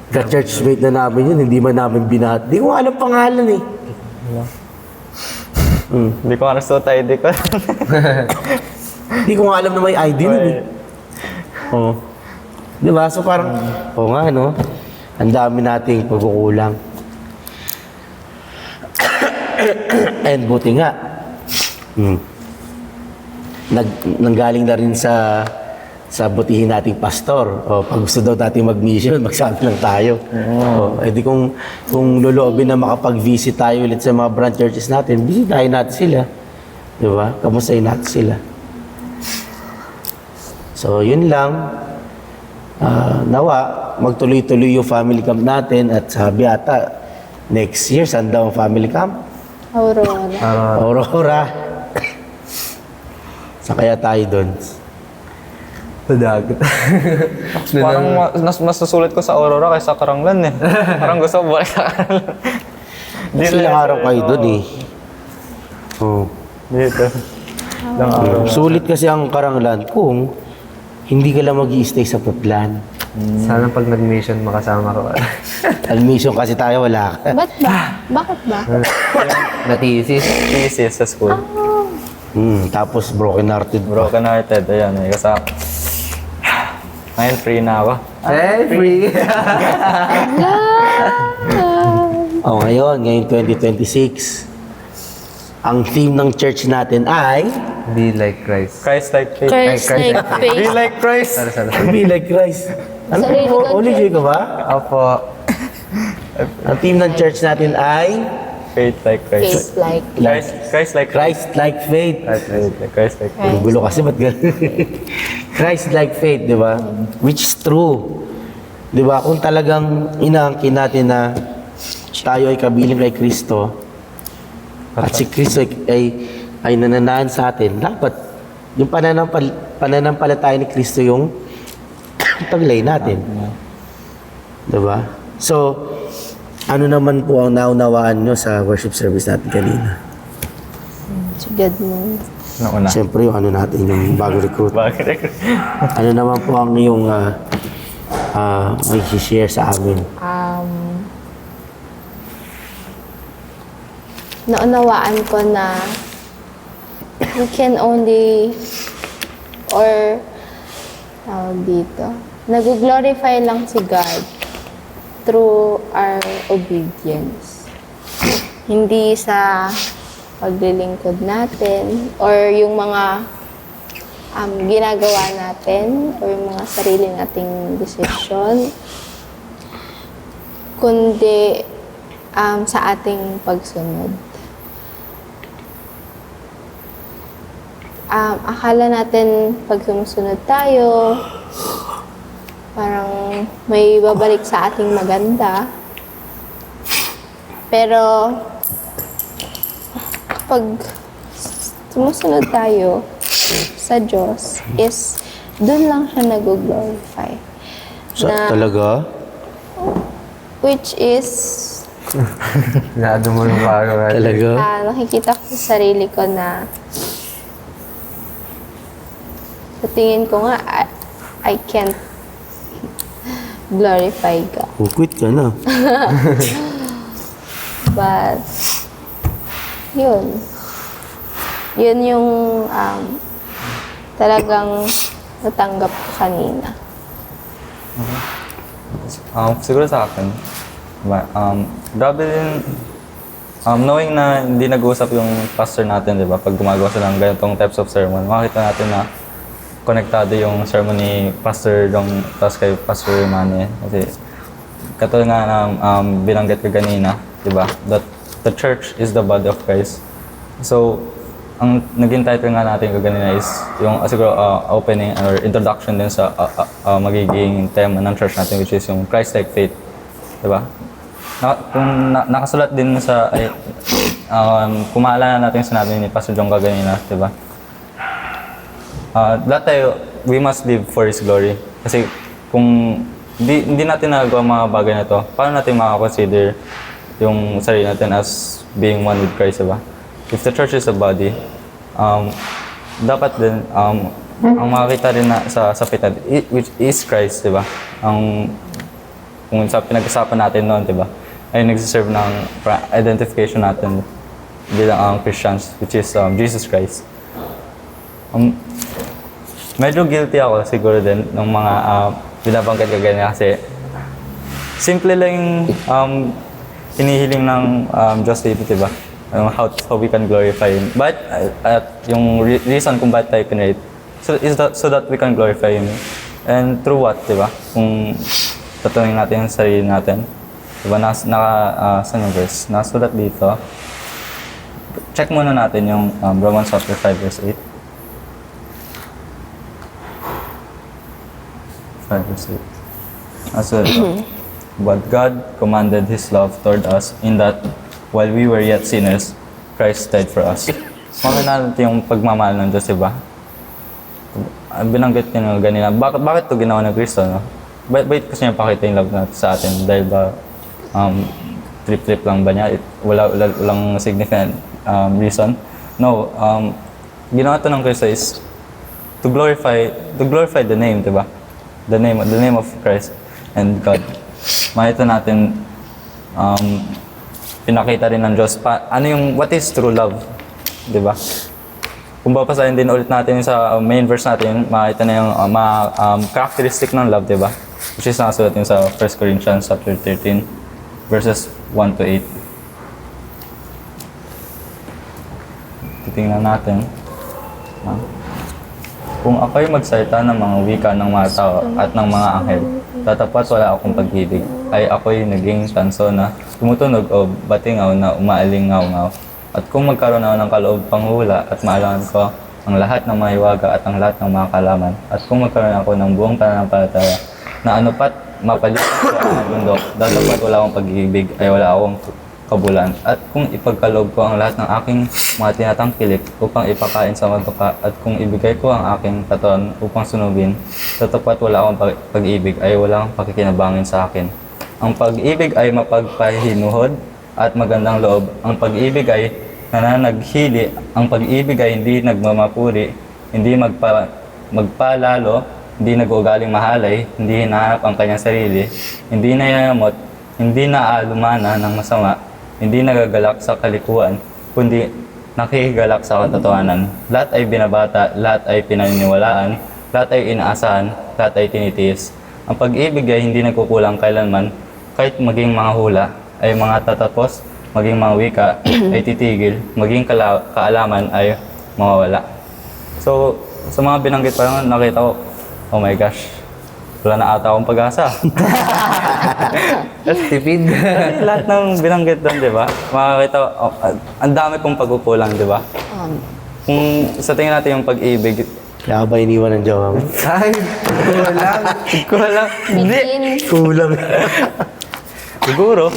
Ka-churchmate na namin yun, hindi man namin binat. Hindi ko alam pangalan eh. Hindi ko understood ID ko. Hindi ko nga alam na may ID nun eh. Oo. Di ba? So parang, oo nga no, ang dami nating pagkukulang. And buti nga, nanggaling na rin sa butihin nating pastor. O, pag gusto daw natin mag-mission, magsabi lang tayo. O, edi kung loloobin na makapag-visit tayo ulit sa mga branch churches natin, bisitahin natin sila. Di ba? Kamustahin natin sila. So, yun lang. Nawa, magtuloy-tuloy yung family camp natin at sabi ata, next year, saan daw ang family camp? Aurora. Aurora. Sa kaya tayo doon. Sa dagat. Parang mas nasusulit ko sa Aurora kaysa Karanglan eh. Parang gusto ko balik sa Karanglan. Kasi ilang araw kayo doon eh. Oh. Dito. Ilang araw. Sulit kasi ang Karanglan kung hindi ka lang mag-i-stay sa Putlan. Sana pag nag-mission makasama ko. Admission kasi tayo, wala ka. Ba't ba? Bakit ba? Natisis. Thesis sa school. Tapos broken hearted. Broken hearted. Ayan, may kasama. Ngayon, free na ako. Hey, free! Ngayon 2026. Ang theme ng church natin ay Be like Christ. Christ like faith. Curse like Be faith. like Christ. Be like Christ. Ano Sarili ko, Uli ka ba? Opo. Ang theme ng church natin ay Faith like Christ. Faith like. Christ like Christ like faith. Christ like faith. Ang gulo kasi ba't ganun? Christ like faith, di ba? Which is true. Di ba? Kung talagang inaangkin natin na tayo ay kabiling kay Kristo at si Kristo ay nananahan sa atin, dapat yung pananampalataya ni Kristo yung taglay natin. Di ba? So, ano naman po ang naunawaan nyo sa worship service natin kanina? Sigad mo. Nauna. Siyempre yung ano natin, yung bago recruit. Bakit? Ano naman po ang yung may share sa amin? Naunawaan ko na we can only dito, nag-glorify lang si God through our obedience. Hindi sa paglilingkod natin or yung mga ginagawa natin or yung mga sarili nating desisyon, kundi sa ating pagsunod. Akala natin pag sumusunod tayo, parang may babalik sa ating maganda. Pero, pag sumusunod tayo sa Diyos, is doon lang siya nag-glorify. Talaga? Which is, Naado mo yung bago. Talaga? nakikita ko sa sarili ko na sa tingin ko nga, I can't glorify God. Quit ka na. But, yun. Yun yung talagang natanggap ko kanina? Siguro sa akin, diba, grabe din, knowing na hindi nag-uusap yung pastor natin, di ba? Pag gumagawa sila ng ganitong types of sermon, makikita natin na konektado yung sermon ni Pastor Dong tapos kay Pastor Manny. Kasi katulad nga ng binanggit ko kanina, di ba? That the church is the body of Christ. So, ang naging title nga natin ko kanina is yung siguro opening or introduction din sa magiging tema ng church natin, which is yung Christ-like faith. Diba? Nakasulat din sa kung maalala natin yung sinabi ni Pastor John kanina, diba? Lahat tayo, we must live for His glory. Kasi kung hindi natin nagawa mga bagay na to, paano natin makakonsider yung sarili natin as being one with Christ, diba? If the church is a body, dapat din, ang makakita rin na sa faith natin, which is Christ, diba? Kung sa pinag-usapan natin noon, diba? Ay nagsiserve ng identification natin bilang Christians, which is Jesus Christ. Medyo guilty ako siguro din ng mga binabanggit ko ganyan kasi simple lang hinihiling ng Diyos dito, diba? How we can glorify Him. But yung reason kung bakit tayo pinrate, so that we can glorify Him. And through what, diba? Kung tatanungin natin yung sarili natin. Diba, saan yung verse? Nasulat dito. Check muna natin yung Romans chapter 5 verse 8. 5 verse 8. Nasulat dito. But God commanded His love toward us in that while we were yet sinners, Christ died for us. Makita natin yung pagmamahal ng Diyos, diba? Binanggit niya ganina, bakit ito ginawa ng Kristo, no? Bakit kasi niya pakita yung love natin sa atin? Dahil ba trip-trip lang ba niya? Walang significant reason? No, ginawa ito ng Kristo is to glorify the name, diba? The name of Christ and God. Makita natin pinakita rin ng Diyos what is true love, diba? Kung babasahin din ulit natin sa main verse natin, makita na yung characteristic ng love, diba? Which is nasulat yun sa 1 Corinthians chapter 13, verses 1 to 8. Titingnan natin. Kung ako'y magsalita ng mga wika ng mga tao at ng mga anghel, tatapat wala akong pag-ibig, ay ako'y naging tanso na tumutunog o batingaw na umaalingaw-ngaw. At kung magkaroon ako ng kaloob panghula at maalaman ko ang lahat ng mga hiwaga at ang lahat ng mga kalaman, at kung magkaroon ako ng buong pananampalataya, na anupat mapalitan ko ang mundo, datapat wala akong pag-ibig, ay wala akong kabulan. At kung ipagkaloob ko ang lahat ng aking mga tinatangkilik upang ipakain sa matuka, at kung ibigay ko ang aking katawan upang sunugin, tatapat wala akong pag-ibig, ay wala akong pakikinabangin sa akin. Ang pag-ibig ay mapagpahinuhod at magandang loob. Ang pag-ibig ay nananaghili. Ang pag-ibig ay hindi nagmamapuri, hindi magpalalo, hindi nag-uugaling mahalay, hindi hinahanap ang kanyang sarili, hindi nayayamot, hindi naaalumana ng masama, hindi nagagalak sa kalikuan, kundi nakikigalak sa katotohanan. Lahat ay binabata, lahat ay pinaniniwalaan, lahat ay inaasahan, lahat ay tinitiis. Ang pag-ibig ay hindi nagkukulang kailanman, kahit maging mga hula ay mga tatapos, maging mga wika ay titigil, maging kaalaman ay mawawala. So, sa mga binanggit pa lang, nakita ko, oh my gosh, wala na ata akong pag-asa. That's stupid. Kasi lahat ng binanggit doon, di ba? Makakita ko, ang dami kong pag-ukulang, di ba? Kung sa tingin natin yung pag-ibig, Kaya ba iniwan ng jowa mo? Ay, kulang. Hindi. Bitin. Kulang. Siguro.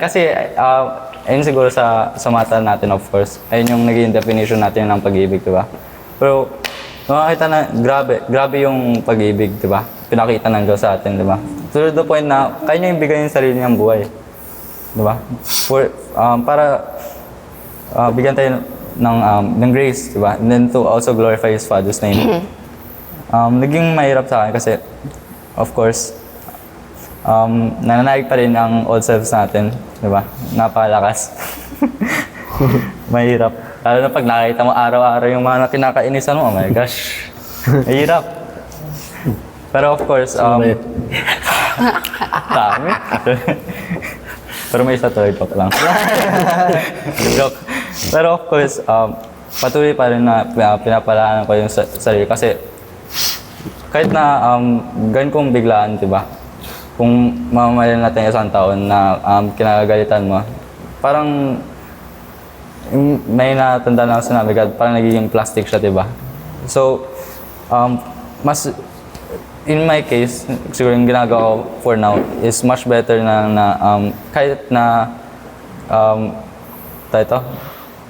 Kasi, ayun siguro sa mata natin, of course. Ayun yung naging definition natin ng pag-ibig, di ba? Pero, makakita na, grabe yung pag-ibig, di ba? Pinakita ng Diyos sa atin, di ba? To the point na, kaya niya yung bigay yung sarili niyang buhay. Di ba? Para bigyan tayo ng grace, di ba? And then to also glorify His Father's name. Naging mahirap sa akin kasi, of course, nananaig pa rin ang old selves natin, di ba? Napakalakas. Mahirap. Lalo na pag nakita mo araw-araw yung mga kinakainisan mo, oh my gosh. Mahirap. Pero of course, dami. Pero may isa to, joke lang. Joke. Pero of course, patuloy pa rin na pinapalaan ko yung sarili kasi kahit na ganun kong biglaan, di ba? Kung mamamalin natin isang taon na kinagagalitan mo, parang may natanda na sinabi ka, parang nagiging plastic siya, di ba? So, mas in my case, siguro yung ginagawa ko for now is much better na kahit na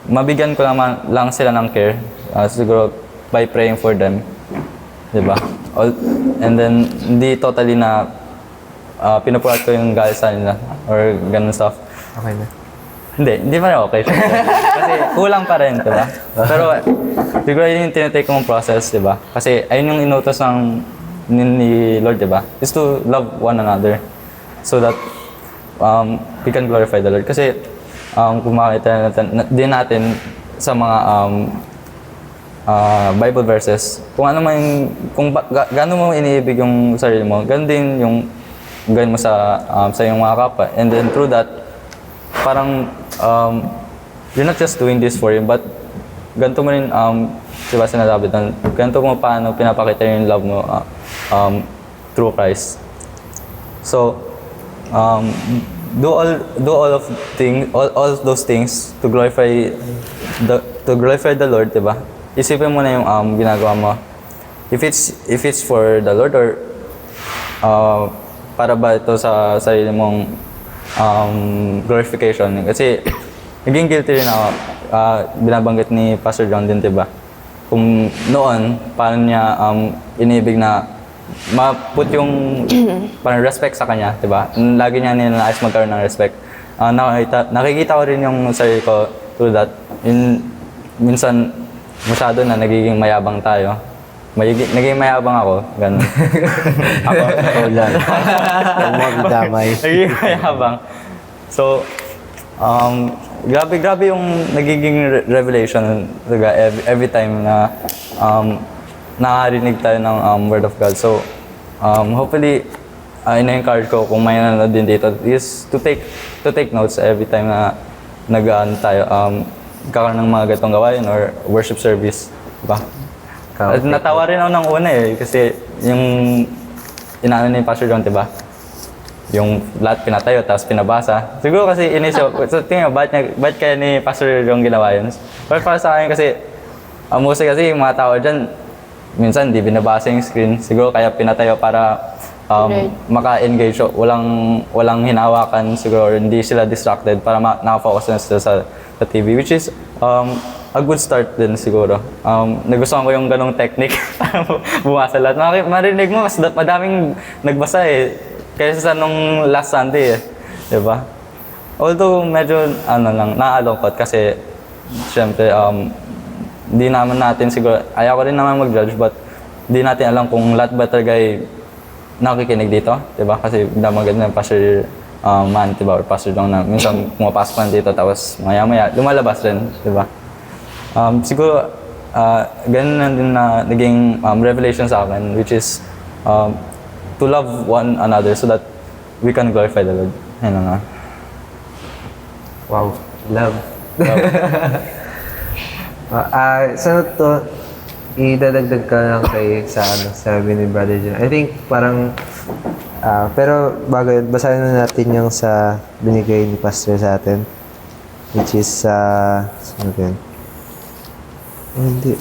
mabigyan ko lang sila ng care, siguro by praying for them, di ba? And then, hindi totally na pinupulat ko yung galit sa nila or ganun stuff. Okay na. Hindi pa rin okay. Kasi kulang pa rin, di ba? Pero siguro yun yung tinitake kong process, di ba? Kasi ayun yung inutos ni Lord, di ba? Is to love one another so that we can glorify the Lord. Kasi kung makita natin sa mga Bible verses, kung ano man gaano mo iniibig yung sarili mo, ganun din yung gawin mo sa iyong mga kapwa. And then through that, parang you're not just doing this for him, but ganito mo rin, diba sinasabi doon, ganito mo paano pinapakita yung love mo through Christ. So, do all of those things to glorify the Lord, diba? Isipin mo na yung ginagawa mo. If it's for the Lord or para ba ito sa sarili mong glorification. Kasi naging guilty rin ako. Binabanggit ni Pastor John din, diba? Kung noon, paano niya inibig na ma-put yung parang respect sa kanya, diba? Lagi niya ninanais magkaroon ng respect. Nakikita ko rin yung sarili ko through that. Minsan, masyado na nagiging mayabang tayo. Naging mayabang ako, ganun. Ikaw lang. Huwag mo damay. Nagiging mayabang. So, grabe yung nagiging revelation every time na nakarinig tayo ng Word of God. So, hopefully, ina-encourage ko kung may nanonood din dito is to take notes every time na tayo, kakaroon ng mga gatong gawain or worship service. Diba? At natawa rin ako ng una kasi yung inaano ni Pastor John, diba? Yung lahat pinatayo tapos pinabasa. Siguro kasi inisip, so tingnan mo, ba't kaya ni Pastor John ginawa yun? Pero para sa akin kasi, mostly kasi yung mga tao dyan, minsan di binabasa yung screen. Siguro kaya pinatayo para maka-engage. So, walang hinawakan siguro, hindi sila distracted para nakafocus na sila sa TV, which is a good start din siguro. Nagustuhan ko yung ganong technique para bumasa lahat. Marinig mo, mas madaming nagbasa kaysa sa nung last Sunday diba? Although medyo naalungkot kasi syempre di naman natin siguro, ayaw ko rin naman mag-judge but di natin alam kung lahat ba talaga nakikinig dito, diba? Kasi damagad na Pastor Man, diba? Or Pastor Dong na minsan pumapasok lang dito tapos maya-maya lumalabas rin, diba? Siguro ganun na din na naging revelation sa akin, which is to love one another so that we can glorify the Lord. Yan na nga. Wow, love. So to, idadagdag ka lang sabi ni Brother John. I think parang, pero bago yun, basahin na natin yung sa binigay ni Pastor sa atin. Which is, sino ba yun? Hindi.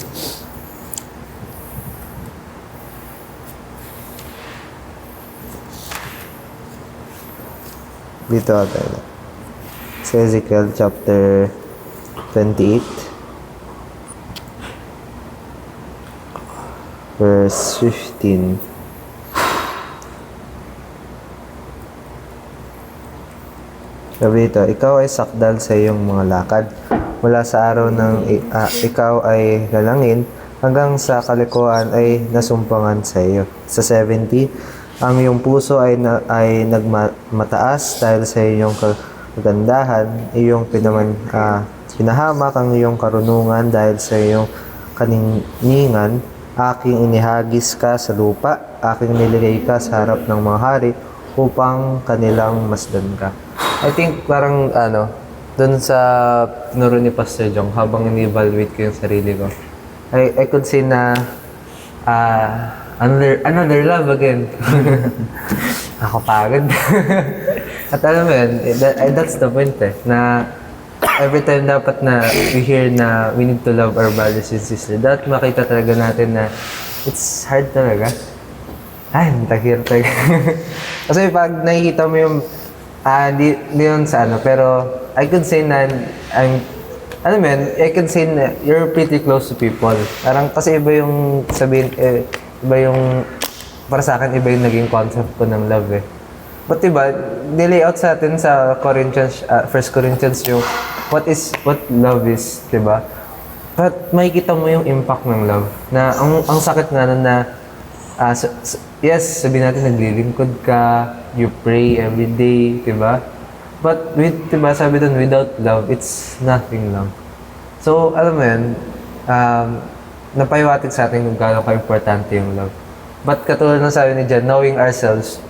Dito tayo. Sa Ezekiel chapter 28. Verse 15. Sabi dito, ikaw ay sakdal sa iyong mga lakad. Mula sa araw ng ikaw ay lalangin, hanggang sa kalikuan ay nasumpangan sa iyo. Sa 70, ang iyong puso ay nagmataas dahil sa iyong kagandahan, iyong Hinahamak ang iyong karunungan dahil sa iyong kaningingan. Aking inihagis ka sa lupa, aking nilagay ka sa harap ng mga hari upang kanilang masdan ka. I think parang dun sa tinuro ni Pastor Jong, habang ini-evaluate ko yung sarili ko, I could say na another love again. Nakapagod. At alam mo yun, that's the point na every time dapat na we hear na we need to love our brothers and sisters, dapat makita talaga natin na it's hard talaga. Ay, tahir talaga. Kasi pag nakikita mo yung, di yun sa pero I could say na, alam mo yun, I can say na you're pretty close to people. Parang kasi iba yung sabihin, iba yung, para sa akin, iba yung naging concept ko ng love But diba, nilayout sa atin sa Corinthians, 1 Corinthians yung what love is, diba? But makikita mo yung impact ng love. Na ang sakit nga nun na, yes, sabihin natin naglilingkod ka, you pray every day, diba? But diba, sabi dun, without love, it's nothing lang. So, alam mo yun, napahiwatig sa atin kung gaano ka-importante yung love. But katulad ng sabi ni Jan, knowing ourselves,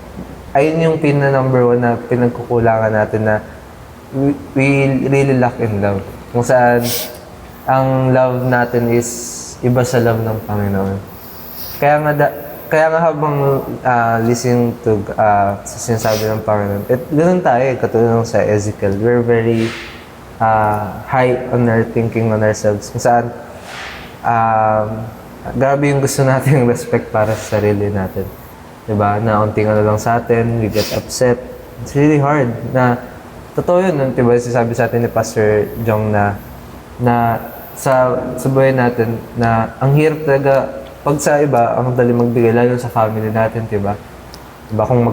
ayun yung number 1 na pinagkukulangan natin na we really lack in love. Kung saan ang love natin is iba sa love ng Panginoon. Kaya nga habang listening to sa sinasabi ng Panginoon, ganun tayo, katulad ng sa Ezekiel. We're very high on our thinking on ourselves. Kung saan grabe yung gusto natin yung respect para sa sarili natin. Diba? Na unting lang sa atin, we get upset. It's really hard. Na, totoo yun, diba? Sinasabi sa atin ni Pastor Jong na sa buhay natin, na ang hirap talaga, pag sa iba, ang dali magbigay, lalo sa family natin, diba? Diba? Kung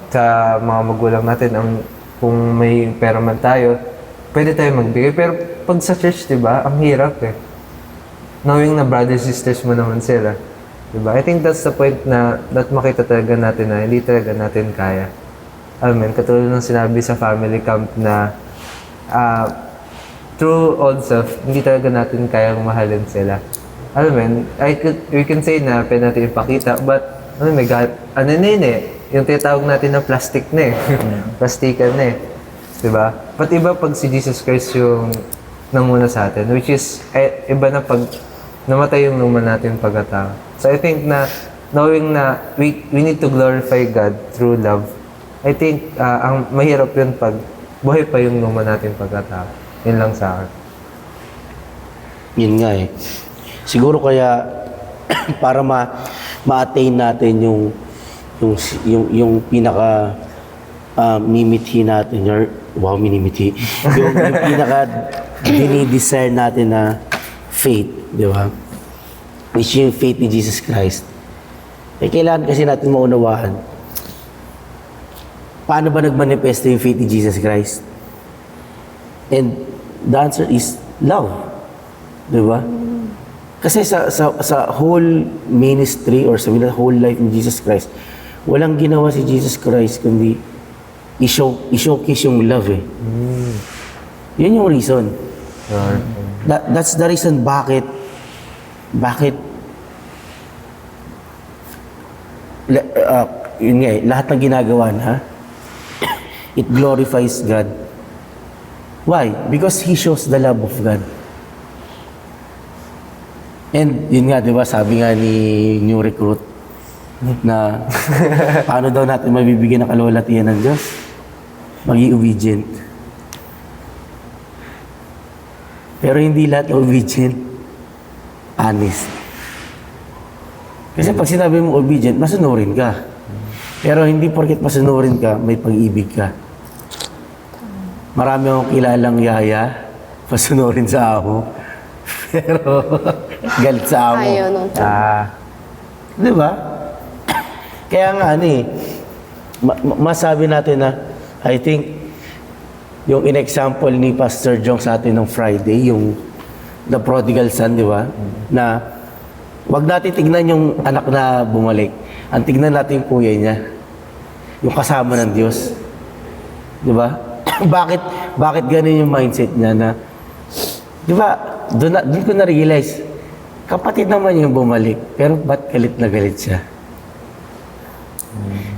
sa mga magulang natin, kung may pera man tayo, pwede tayo magbigay. Pero pag sa church, diba? Ang hirap Knowing na brothers, sisters mo naman sila. Diba? I think that's the point na makita talaga natin na hindi talaga natin kaya. Alam mo, katulad ng sinabi sa family camp na true old self, hindi talaga natin kayang mahalin sila. Alam mo, we can say na pwede natin ipakita, but alam mo, yung tinatawag natin na plastic na plastikan na Diba? But iba pag si Jesus Christ yung nanguna sa atin, which is iba na pag namatay yung luma natin pagkatao. So I think na knowing na we need to glorify God through love, I think ang mahirap yun pag buhay pa yung luma natin pagkatao. Yun lang sa akin. Yun nga Siguro kaya para ma-attain natin yung pinaka mimithi natin minimithi. yung pinaka dinidesire natin na faith, di ba? Which yung faith ni Jesus Christ. Kailangan kasi natin maunawahan. Paano ba nagmanifesto yung faith ni Jesus Christ? And the answer is love. Di ba? Kasi sa whole ministry or sa whole life ni Jesus Christ, walang ginawa si Jesus Christ kundi i-showcase yung love Yun yung reason. That's the reason bakit yun nga lahat ng ginagawa na it glorifies God. Why? Because He shows the love of God. And yun nga, di ba, sabi nga ni new recruit na paano daw natin mabibigyan ng kalwalatian ng Diyos? Maging obedient. Pero hindi lahat obedient, honest. Kasi pag sinabi mo obedient, masunurin ka. Pero hindi porket masunurin ka, may pag-ibig ka. Marami akong kilalang yaya, masunurin sa amo. Pero galit sa amo. Ayaw nung Di ba? Kaya nga masabi natin na I think yung in-example ni Pastor Jong sa atin ng Friday, yung the prodigal son, di ba? Na wag natin tignan yung anak na bumalik. Ang tignan natin yung kuya niya. Yung kasama ng Diyos. Di ba? Bakit ganun yung mindset niya na Di ba, doon ko na-realize, kapatid naman yung bumalik, pero ba't galit na galit siya?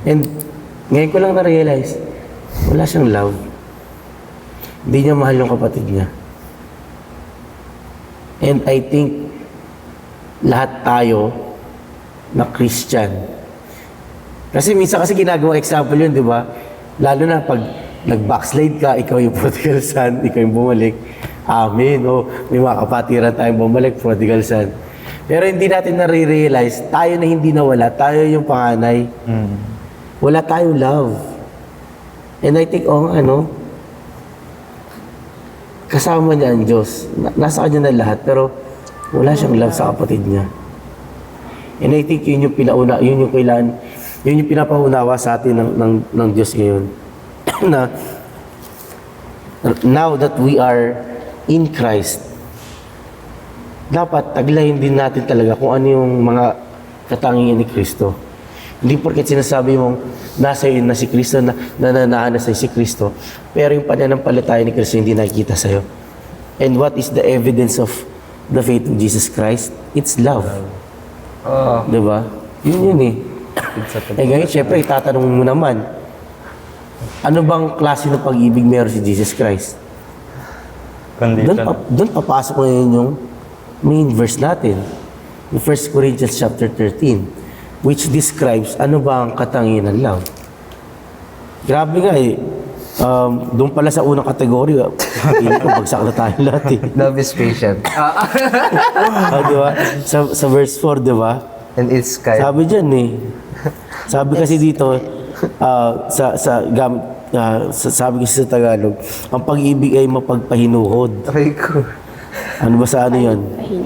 And ngayon ko lang na-realize, wala siyang love. Hindi niya mahal yung kapatid niya. And I think, lahat tayo na Christian. Kasi minsan kasi ginagawa example yun, di ba? Lalo na pag nag-backslide ka, ikaw yung prodigal son, ikaw yung bumalik. Amen. O may mga kapatiran tayong bumalik, prodigal son. Pero hindi natin nare-realize, tayo na hindi nawala, tayo yung panganay. Wala tayong love. And I think, kasama niya ang Diyos. Nasa kanya na lahat, pero wala siyang love sa kapatid niya. And I think yun yung yun yung pinapaunawa sa atin ng Diyos ngayon. Na now that we are in Christ, dapat taglayin din natin talaga kung ano yung mga katangian ni Kristo. Hindi porket sinasabi mong nasa iyo na si Kristo, nananahan na sa'yo si Kristo, pero yung pananampalataya ni Kristo hindi nakikita sa'yo. And what is the evidence of the faith of Jesus Christ? It's love. Diba? Yun eh. Ngayon, syempre, itatanong mo naman, ano bang klase ng pag-ibig meron si Jesus Christ? Condition. Doon papasok ngayon yung main verse natin. In 1 Corinthians chapter 13, which describes ano ba ang katangian ng love. Grabe nga eh. Doon pala sa unang kategory, hindi ko bagsak na tayo lahat eh. Love is patient. Diba? Sa verse 4, diba? And it's kind. Sabi dyan eh. Sabi kasi dito, sabi kasi sa Tagalog, ang pag-ibig ay mapagpahinuhod. Aray ko. Ano ba sa ano yun?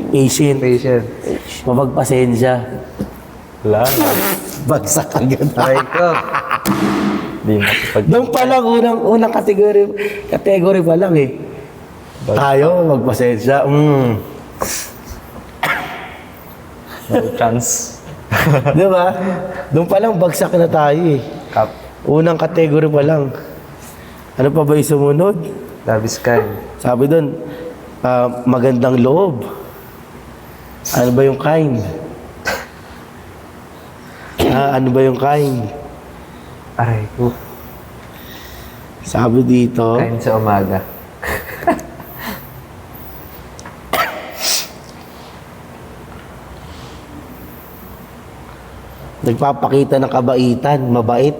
Patient. Patient. Mapagpasensya. Wala na. Bagsak agad. Aray ko. Di makapag... Doon pa lang, unang category pa lang eh. Tayo, magpasensya. No chance. Di ba? Doon pa lang, bagsak na tayo eh. Cup. Unang category pa lang. Ano pa ba yung sumunod? Love is kind. Sabi doon, magandang loob. Ano ba yung kind? Ano ba yung kind? Aray ko. Sabi dito, Kind sa umaga. nagpapakita ng kabaitan, mabait.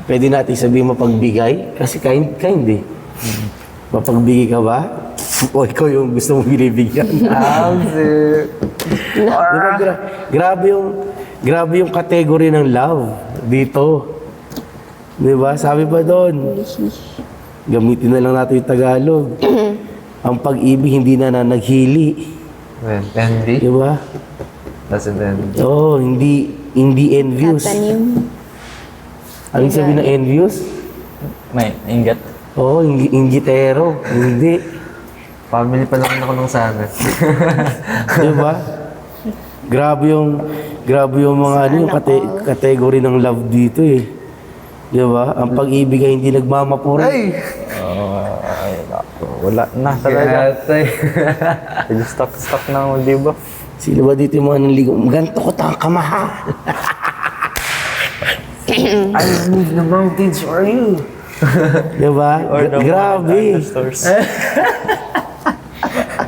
Pwede natin sabihin mapagbigay, kasi kind eh. Mapagbigay ka ba? O ikaw yung gusto mong binibigyan? Diba, grabe yung category ng love dito. Diba? Sabi pa doon, gamitin na lang natin yung Tagalog. Ang pag-ibig hindi na naghili. Envy? Diba? Doesn't envy. Oo, hindi envious. Tatanim. Ano yung sabihin ng envious? May ingat. Oo, inggitero. Hindi. Family pa naman ako nung sana. Diba? Grabe yung mga yung category ng love dito eh. Diba? Ang pag-ibig ay hindi nagmamapuri. Ay! Ay, naku. Wala na talaga. Gatay. Stuck na ako, di ba? Sino ba dito yung mga nanligaw? Ganto ko tang kamaha. I move the mountains for you. Diba? Or the Grabe. stores.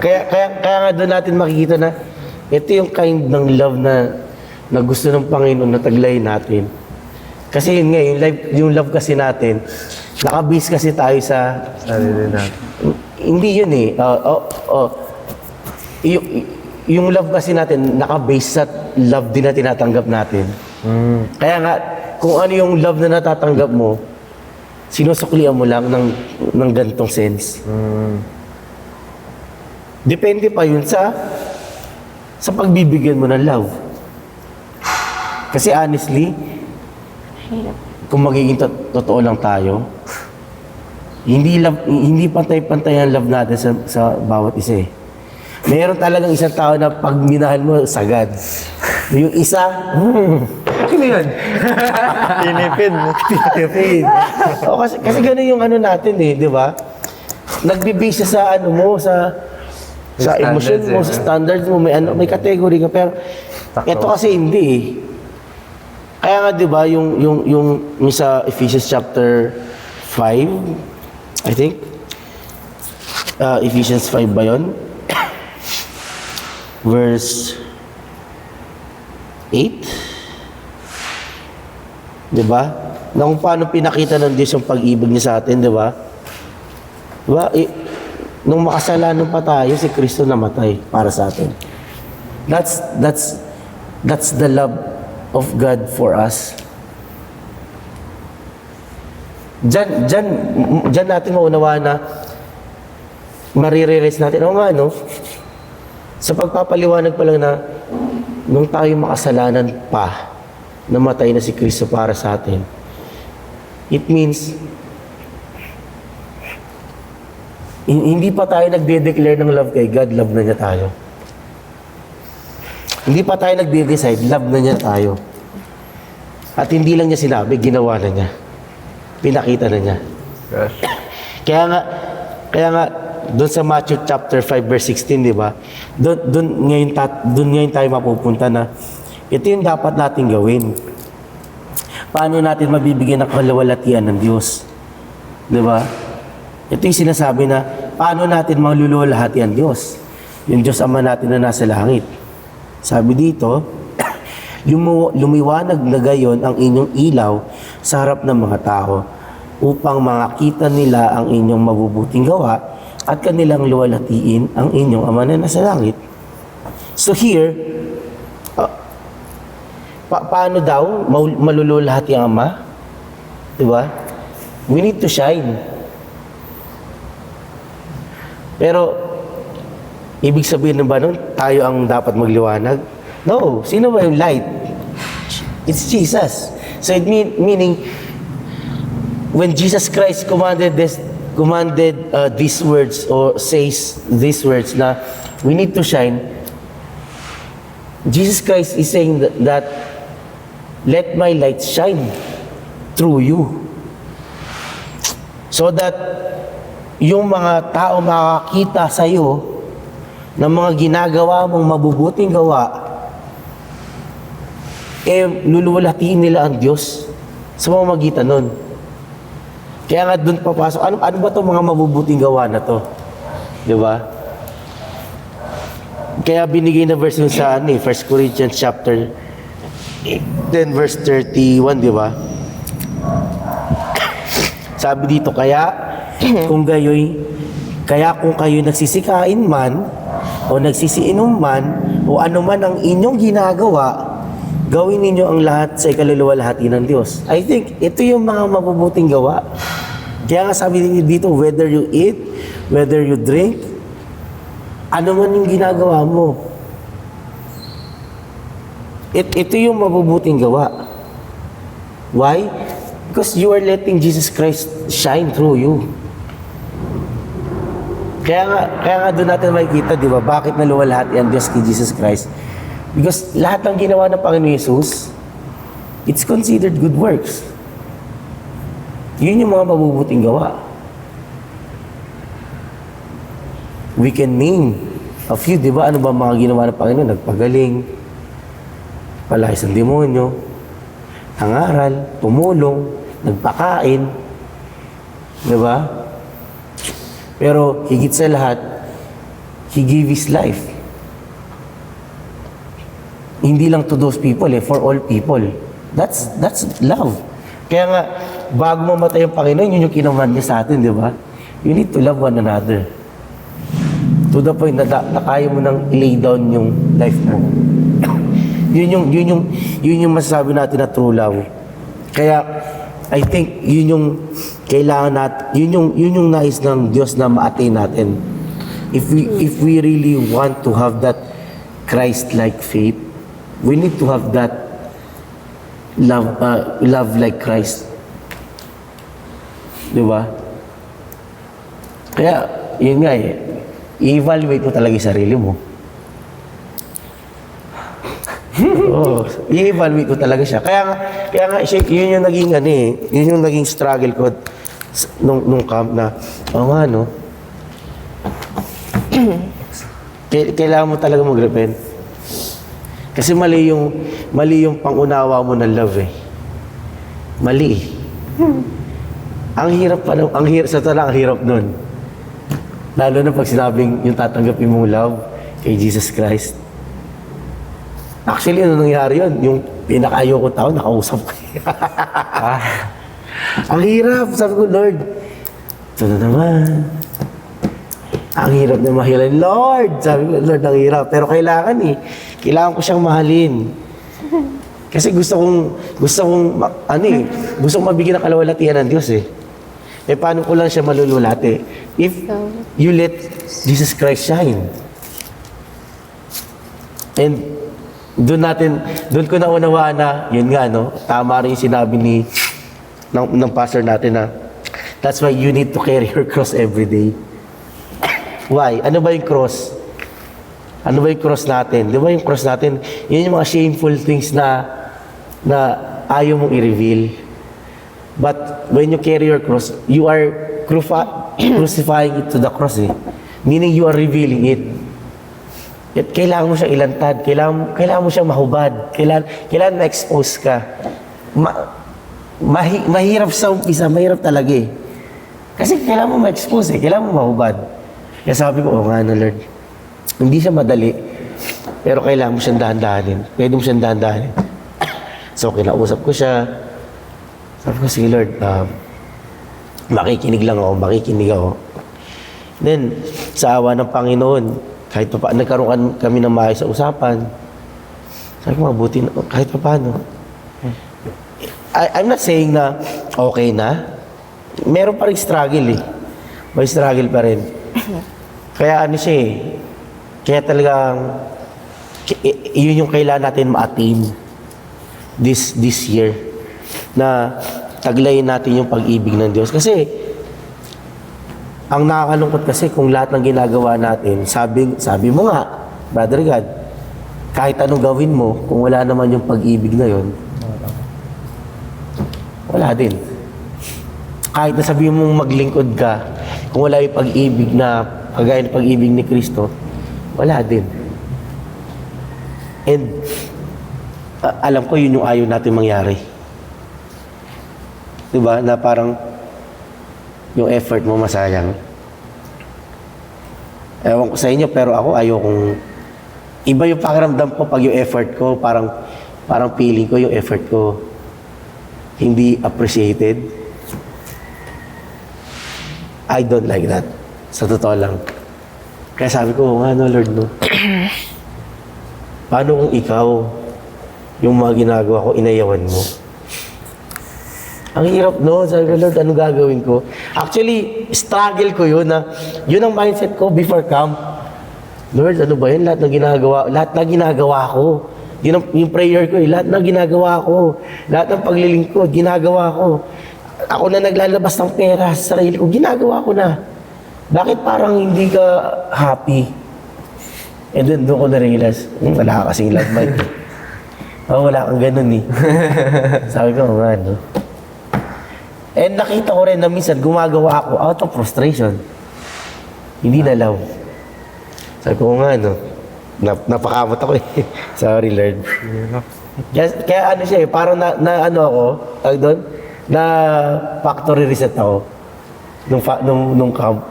Kaya nga doon natin makikita na ito yung kind ng love na gusto ng Panginoon na taglayin natin. Kasi yun nga, yung love kasi natin, nakabase kasi tayo sa... Sarili natin. Hindi yun eh. Yung love kasi natin, nakabase sa love din na tinatanggap natin. Kaya nga, kung ano yung love na natatanggap mo, sinusuklian mo lang ng ganitong sense. Depende pa yun sa pagbibigyan mo ng love. Kasi honestly, kung magiging totoo lang tayo, hindi pantay-pantay ang love natin sa bawat isa eh. Mayroon talagang isang tao na pag minahal mo, sagad. Yung isa, Ano yun? Tinipid. Tipid. O, kasi ganun yung ano natin eh, di ba? Nagbibase siya sa ano mo, sa May emotion standards mo, eh, sa no? standards mo, may category ka. Pero Takto. ito kasi hindi eh. Kaya nga, di ba, yung sa Ephesians chapter 5, I think, Ephesians 5 ba yun? Verse 8. Di ba? Na kung paano pinakita ng Diyos yung pag-ibig niya sa atin, di ba? Di ba? Nung makasalanan pa tayo, si Kristo namatay para sa atin. That's the love of God for us. Diyan natin maunawaan na marirealize natin, nga, no? Sa pagpapaliwanag pa lang na nung tayo makasalanan pa, namatay na si Kristo para sa atin. It means, hindi pa tayo nagde-declare ng love kay God, love na niya tayo. Hindi pa tayo nagde-decide, love na niya tayo. At hindi lang niya sinabi, ginawa na niya. Pinakita na niya. Gosh. Kaya nga, doon sa Matthew chapter 5 verse 16, di ba? Doon ngayon tayo mapupunta na ito yung dapat natin gawin. Paano natin mabibigyan ng kalawalatian ng Diyos? Di ba? Ito yung sinasabi na paano natin maluluwalhati ang Diyos? Yung Diyos Ama natin na nasa langit. Sabi dito, lumiwanag na gayon ang inyong ilaw sa harap ng mga tao upang makita nila ang inyong mabubuting gawa at kanilang luwalhatiin ang inyong Ama na nasa langit. So here, paano daw maluluwalhati ang Ama? Diba? We need to shine. Pero, ibig sabihin na ba nun, tayo ang dapat magliwanag? No. Sino ba yung light? It's Jesus. So it meaning, when Jesus Christ commanded these words or says these words na we need to shine, Jesus Christ is saying that let my light shine through you. So that yung mga tao makakita sa iyo ng mga ginagawa mong mabubuting gawa, luluwalhatiin nila ang Diyos sa pamamagitan nun. Kaya nga doon papasok, ano ba itong mga mabubuting gawa na to? Di ba? Kaya binigay na verse yun sa 1 Corinthians chapter 10 verse 31, di ba? Sabi dito, kung kayo nagsisikain man o nagsisiinom man o ano man ang inyong ginagawa, gawin ninyo ang lahat sa ikaluluwalhati ng Diyos. I think ito yung mga mabubuting gawa. Kaya nga sabi dito, whether you eat, whether you drink, ano man yung ginagawa mo, ito yung mabubuting gawa. Why? Because you are letting Jesus Christ shine through you. Kaya nga doon natin makikita, di ba, bakit naluwalhati ang Diyos kay Jesus Christ? Because lahat ng ginawa ng Panginoon Jesus, it's considered good works. Yun yung mga mabubuting gawa. We can name a few, di ba? Ano ba mga ginawa ng Panginoon? Nagpagaling, palayas ng demonyo, nangaral, tumulong, nagpakain, di ba? Pero higit sa lahat, He gave His life. Hindi lang to those people, for all people. That's love. Kaya nga, bago mamatay ang Panginoon, yun yung kinaman niya sa atin, di ba? You need to love one another. To the point na kaya mo nang i-lay down yung life mo. yun yung masasabi natin na true love. Kaya, I think yun yung kailangan natin, yun yung nais ng Diyos na ma-attain natin. If we really want to have that Christ-like faith, we need to have that love like Christ. Di ba? Kaya, yun nga i-evaluate mo talaga yung sarili mo. Oo, i-evaluate ko talaga siya. Kaya nga siya, yun yung naging yun yung naging struggle ko nung camp na, nga no, kailangan mo talaga mag-repent. Kasi mali yung pangunawa mo ng love eh. Mali eh. Ang hirap ang hirap nun. Lalo na pag sinabing yung tatanggapin mong love kay Jesus Christ. Actually, ano nangyari yun? Yung pinakayo ko tao, nakausap ko. Ang hirap. Sabi ko, Lord, ito na naman. Ang hirap na mahalin, Lord. Sabi ko, Lord, ang hirap. Pero kailangan kailangan ko siyang mahalin. Kasi gusto kong mabigyan ng kalawalatian ng Diyos eh. Paano ko lang siya malululati? If you let Jesus Christ shine. And doon ko naunawaan na, yun nga, no? Tama rin yung sinabi ng pastor natin na, that's why you need to carry your cross every day. Why? Ano ba yung cross? Ano ba yung cross natin? Di ba yung cross natin? Yun yung mga shameful things na ayaw mong i-reveal. But when you carry your cross, you are crucifying it to the cross eh. Meaning you are revealing it. At kailangan mo siyang ilantad. Kailangan mo siyang mahubad. Kailangan ma-expose ka. Mahirap sa umpisa. Mahirap talaga eh. Kasi kailangan mo ma-expose eh. Kailangan mo mahubad. Kaya sabi ko, nga no Lord. Hindi siya madali. Pero kailangan mo siyang dahan-dahanin. Pwede mo siyang dahan-dahanin. So, kinausap ko siya. Sabi ko, sige Lord, makikinig ako. Then, sa awa ng Panginoon, kahit pa nagkaroon kami ng maayos sa usapan, sabi ko, mabuti na, kahit pa paano. I'm not saying na okay na. Meron pa rin struggle eh. May struggle pa rin. Kaya ano siya eh. Kaya talagang, yun yung kailangan natin ma-attain this year. Na taglayin natin yung pag-ibig ng Diyos. Kasi, ang nakakalungkot kasi kung lahat ng ginagawa natin, sabi mo nga, Brother God, kahit anong gawin mo, kung wala naman yung pag-ibig na yun, wala din. Kahit na sabihin mong maglingkod ka, kung wala yung pag-ibig na, kagaya ng pag-ibig ni Kristo, wala din. And, alam ko yun yung ayaw natin mangyari. Diba? Na parang yung effort mo masayang. Ewan ko sa inyo, pero ako ayokong iba yung pakiramdam ko pag yung effort ko, parang feeling ko yung effort ko hindi appreciated. I don't like that. Sa totoo lang. Kaya sabi ko, nga no Lord, no? Paano kung ikaw, yung mga ginagawa ko, inayawan mo? Ang hirap, no? Sabi ko, Lord, anong gagawin ko? Actually, struggle ko yun na, yun ang mindset ko before camp. Lord, ano ba yun? Lahat na ginagawa ko. Yun yung prayer ko, lahat na ginagawa ko. Lahat ng paglilingkod, ginagawa ko. Ako na naglalabas ng pera sa sarili ko, ginagawa ko na. Bakit parang hindi ka happy? And then, doon ko na-realize, wala ka kasing love mind. Wala kang ganun eh. Sabi ko, nga, no? And nakita ko rin na minsan gumagawa ako out of frustration. Hindi na love. Sabi ko nga, no? Napakamot ako eh. Sorry, Lord. Kaya ano siya eh, parang na ano ako, tawag doon, na factory reset ako nung camp.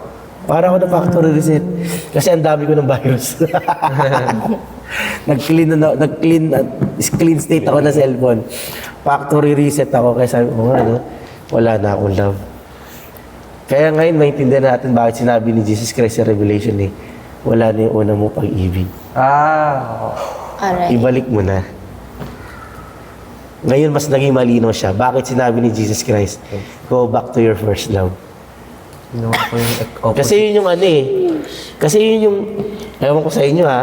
Para ako na factory reset. Kasi ang dami ko ng virus. Nag-clean state ako na cellphone. Factory reset ako. Kaya sabi ko nga, no? Wala na akong love. Kaya ngayon, maintindihan natin bakit sinabi ni Jesus Christ sa Revelation eh, wala na yung una mo pag-ibig. Alright. Ibalik mo na. Ngayon, mas naging malinaw siya. Bakit sinabi ni Jesus Christ, go back to your first love. Kasi yun yung ano eh. Kasi yun yung, ewan ko sa inyo ha,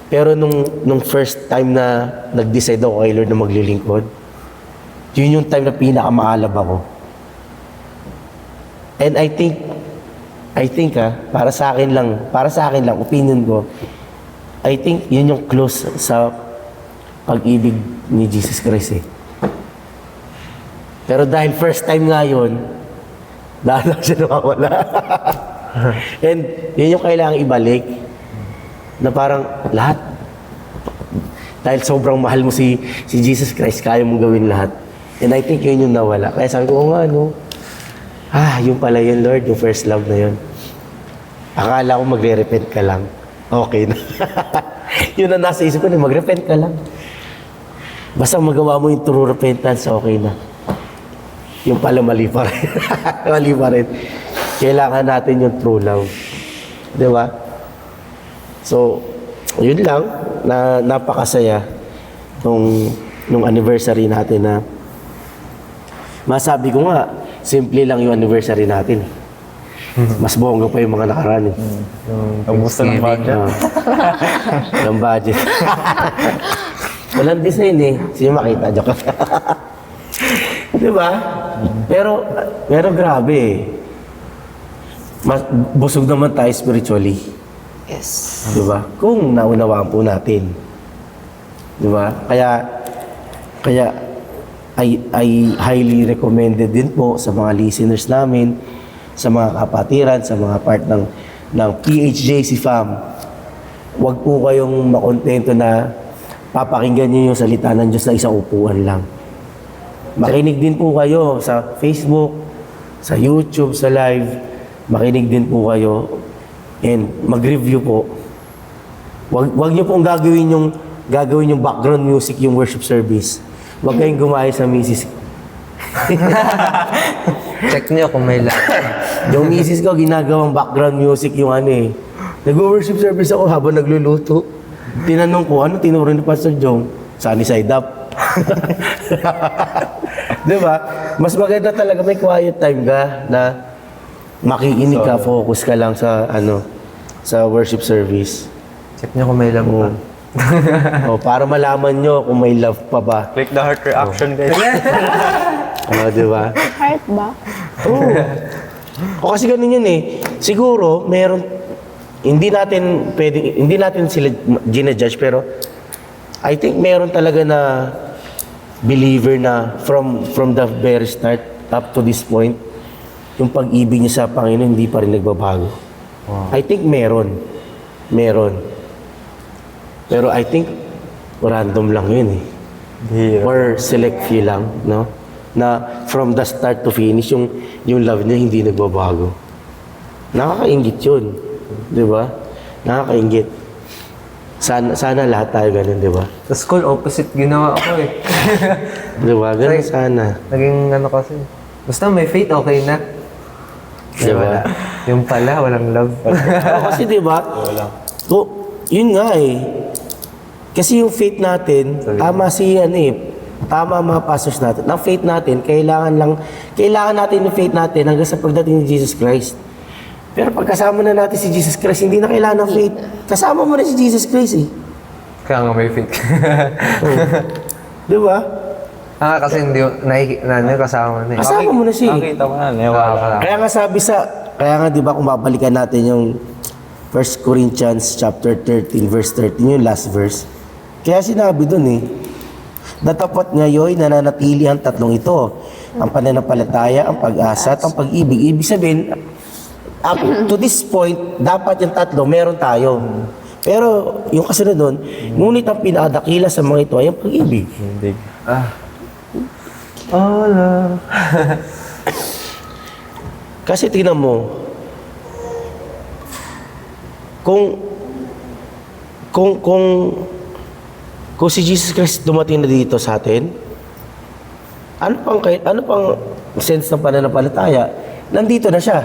pero nung first time na nag-decide ako kay Lord na maglilingkod, yun yung time na pinakamaalab ako. And I think para sa akin lang, opinion ko, I think yun yung close sa pag-ibig ni Jesus Christ eh. Pero dahil first time nga yun, dahil lang siya nawawala. And yun yung kailangang ibalik. Na parang lahat. Dahil sobrang mahal mo si Jesus Christ, kaya mong gawin lahat. And I think yun yung nawala. Kaya sabi ko, oo nga, no? Yung pala yun, Lord, yung first love na yun. Akala ko magre-repent ka lang. Okay na. Yun na nasa isip ko na, mag-repent ka lang. Basta magawa mo yung true repentance, okay na. Yung pala mali pa rin. Mali pa rin. Kailangan natin yung true love. Di ba? So, yun lang, na napakasaya nung anniversary natin na masabi ko nga, simple lang yung anniversary natin. Mas bongga pa yung mga nakaraan eh. Ang gusto ng budget. Walang budget. Walang design eh. Sino makita? Joke. Di ba? Pero grabe eh. Busog naman tayo spiritually. Yes. Di ba? Kung naunawaan po natin. Di ba? Kaya I highly recommended din po sa mga listeners namin, sa mga kapatiran, sa mga part ng PHJC fam. Huwag po kayong makontento na papakinggan niyo yung salita ng Diyos na isang upuan lang. Makinig din po kayo sa Facebook, sa YouTube, sa live. Makinig din po kayo and mag-review po. Huwag niyo pong gagawin yung background music, yung worship service. Huwag kayong gumaya sa misis. Check nyo kung may lag. Yung misis ko, ginagawang background music yung ano eh. Nag-worship service ako habang nagluluto. Tinanong ko, ano tinuro ni Pastor Jong? Sunny side up. Di ba? Mas maganda talaga may quiet time ka na makikinig ka, focus ka lang sa sa worship service. Check nyo kung may lag pa. Para malaman nyo kung may love pa ba. Click the heart reaction, guys. Di ba? Heart ba? O kasi ganun yun eh. Siguro, hindi natin sila ginajudge, pero I think meron talaga na believer na from the very start up to this point, yung pag-ibig niya sa Panginoon hindi pa rin nagbabago. Wow. I think meron. Pero I think random lang yun eh. Or select few lang, no? Na from the start to finish, yung love niya hindi nagbabago. Nakakaingit yun. Di ba? Nakakaingit. Sana lahat tayo ganun, di ba? Sa school, opposite ginawa ako eh. Di ba? Ganun sana. Naging ano kasi. Basta may faith, okay na. Di ba? Yung pala, walang love. Kasi di ba? Yun nga eh. Kasi yung faith natin, tama mga pastors natin. Ang faith natin, kailangan natin yung faith natin hanggang sa pagdating ni Jesus Christ. Pero pag kasama na natin si Jesus Christ, hindi na kailangan ng faith. Kasama mo na si Jesus Christ eh. Kaya nga may faith. Di ba? Kasi hindi, kasama na eh. Kasama mo na siya. Nakita mo na, wala. Kaya nga di ba kung babalikan natin yung 1 Corinthians chapter 13 verse 13, yung last verse. Kaya sinabi dun eh, natapat ngayon nananatili ang tatlong ito. Ang pananampalataya, ang pag-asa, at ang pag-ibig. Ibig sabihin, up to this point, dapat yung tatlo, meron tayo. Pero yung kasunod nun, ngunit ang pinakadakila sa mga ito ay ang pag-ibig. Love. Kasi tingnan mo, kung si Jesus Christ dumating na dito sa atin, ano pang sense ng pananampalataya? Nandito na siya.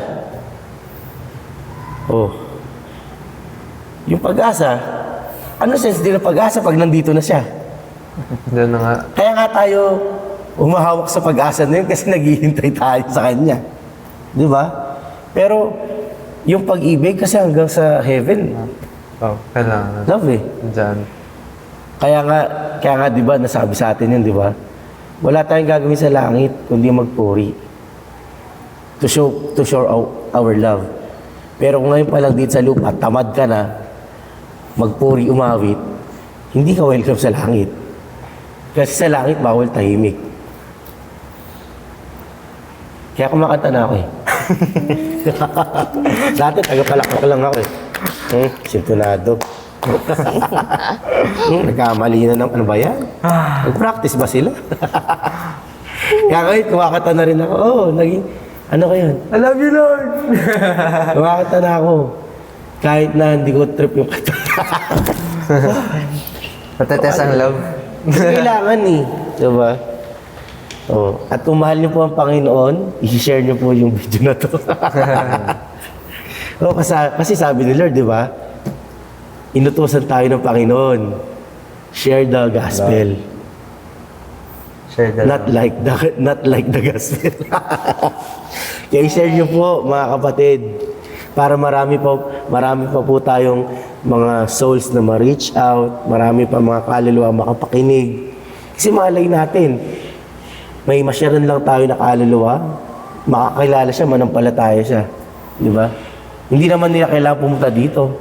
Yung pag-asa, ano sense din ng pag-asa pag nandito na siya? Doon na nga. Kaya nga tayo umahawak sa pag-asa na yun kasi naghihintay tayo sa Kanya. Di ba? Pero yung pag-ibig kasi hanggang sa heaven, Kailangan. love eh. Diyan. Kaya nga di ba, nasabi sa atin yun, di ba? Wala tayong gagawin sa langit kundi magpuri. To show our love. Pero kung ngayon pa lang dito sa lupa, tamad ka na, magpuri, umawit, hindi ka welcome sa langit. Kasi sa langit, bawal tahimik. Kaya kumakanta na ako eh. Dati, tagapalakpak lang ako eh. Sintonado. Nagkamali na ng ano ba yan? Nag-practice ba sila? Kaya ngayon, kumakanta na rin ako. Oo, naging, ano ko yun? I love you, Lord! Kumakanta na ako. Kahit na hindi ko trip yung kanta. Natetest ang love. Kailangan eh. Diba? Oh. At kung mahal niyo po ang Panginoon, i-share niyo po yung video na to. Oh, kasi sabi ni Lord, di ba? Inutusan tayo ng Panginoon. Share the gospel. Share the Not like the gospel. Kaya i-share niyo po, mga kapatid. Para marami pa po tayong mga souls na ma-reach out. Marami pa mga kaluluwa makapakinig. Kasi malay natin, may masyaran lang tayo na kaluluwa, makakilala siya, manampalataya siya. Di ba? Hindi naman nila kailangan pumunta dito.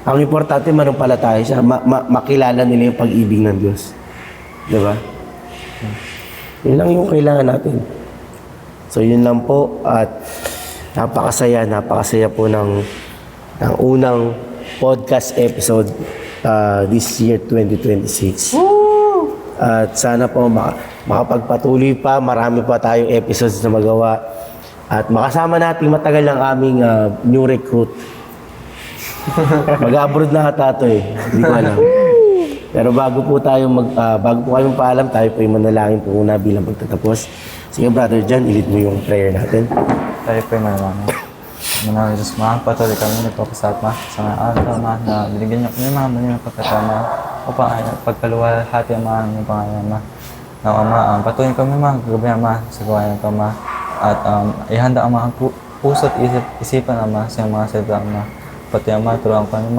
Ang importante, manampalataya siya. Makilala nila yung pag-ibig ng Diyos. Di ba? Yun lang yung kailangan natin. So, yun lang po. At napakasaya po ng unang podcast episode this year, 2026. At sana po makapagpatuloy pa, marami pa tayong episodes na magawa. At makasama natin matagal ang aming new recruit. Mag-abroad na ata ito eh. Hindi ko alam. Pero bago po kayong paalam, tayo po yung manalangin po muna bilang pagtatapos. Sige, Brother John, ilit mo yung prayer natin. Tayo po yung manalangin. Mga Diyos, patuloy kami nagpapasat sa mga araw, na binigyan niyo kami mga mali ng pagkatama upang pagkaluwalhati ang mga aming pangalan, na patuloy kami gagabi, sa gawain ng Ama, at ihanda ang mga puso at isipan, sa iyong mga salita, pati turuan kami,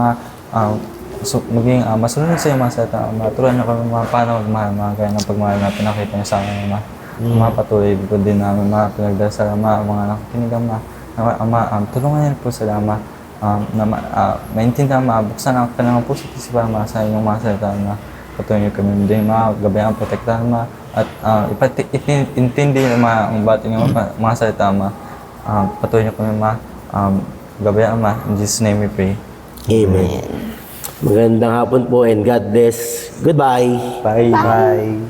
maging masunod sa iyong mga salita, turuan niyo kami paano magmahal, gaya ng pagmahal na pinakita niyo sa amin, patuloy ko din namin, pinagdasal, mga nakikinig, Ama, tulungan niyo po sila, Ama, na maintindihan, buksan ang kanilang puso at isipan, sa inyong mga salita, patuloy niyo kami din, gabayang protektahan, at intindi ang bating mga salita, patuloy niyo kami, gabayang, in Jesus' name we pray. Amen. Magandang hapon po and God bless. Goodbye. Bye. Bye.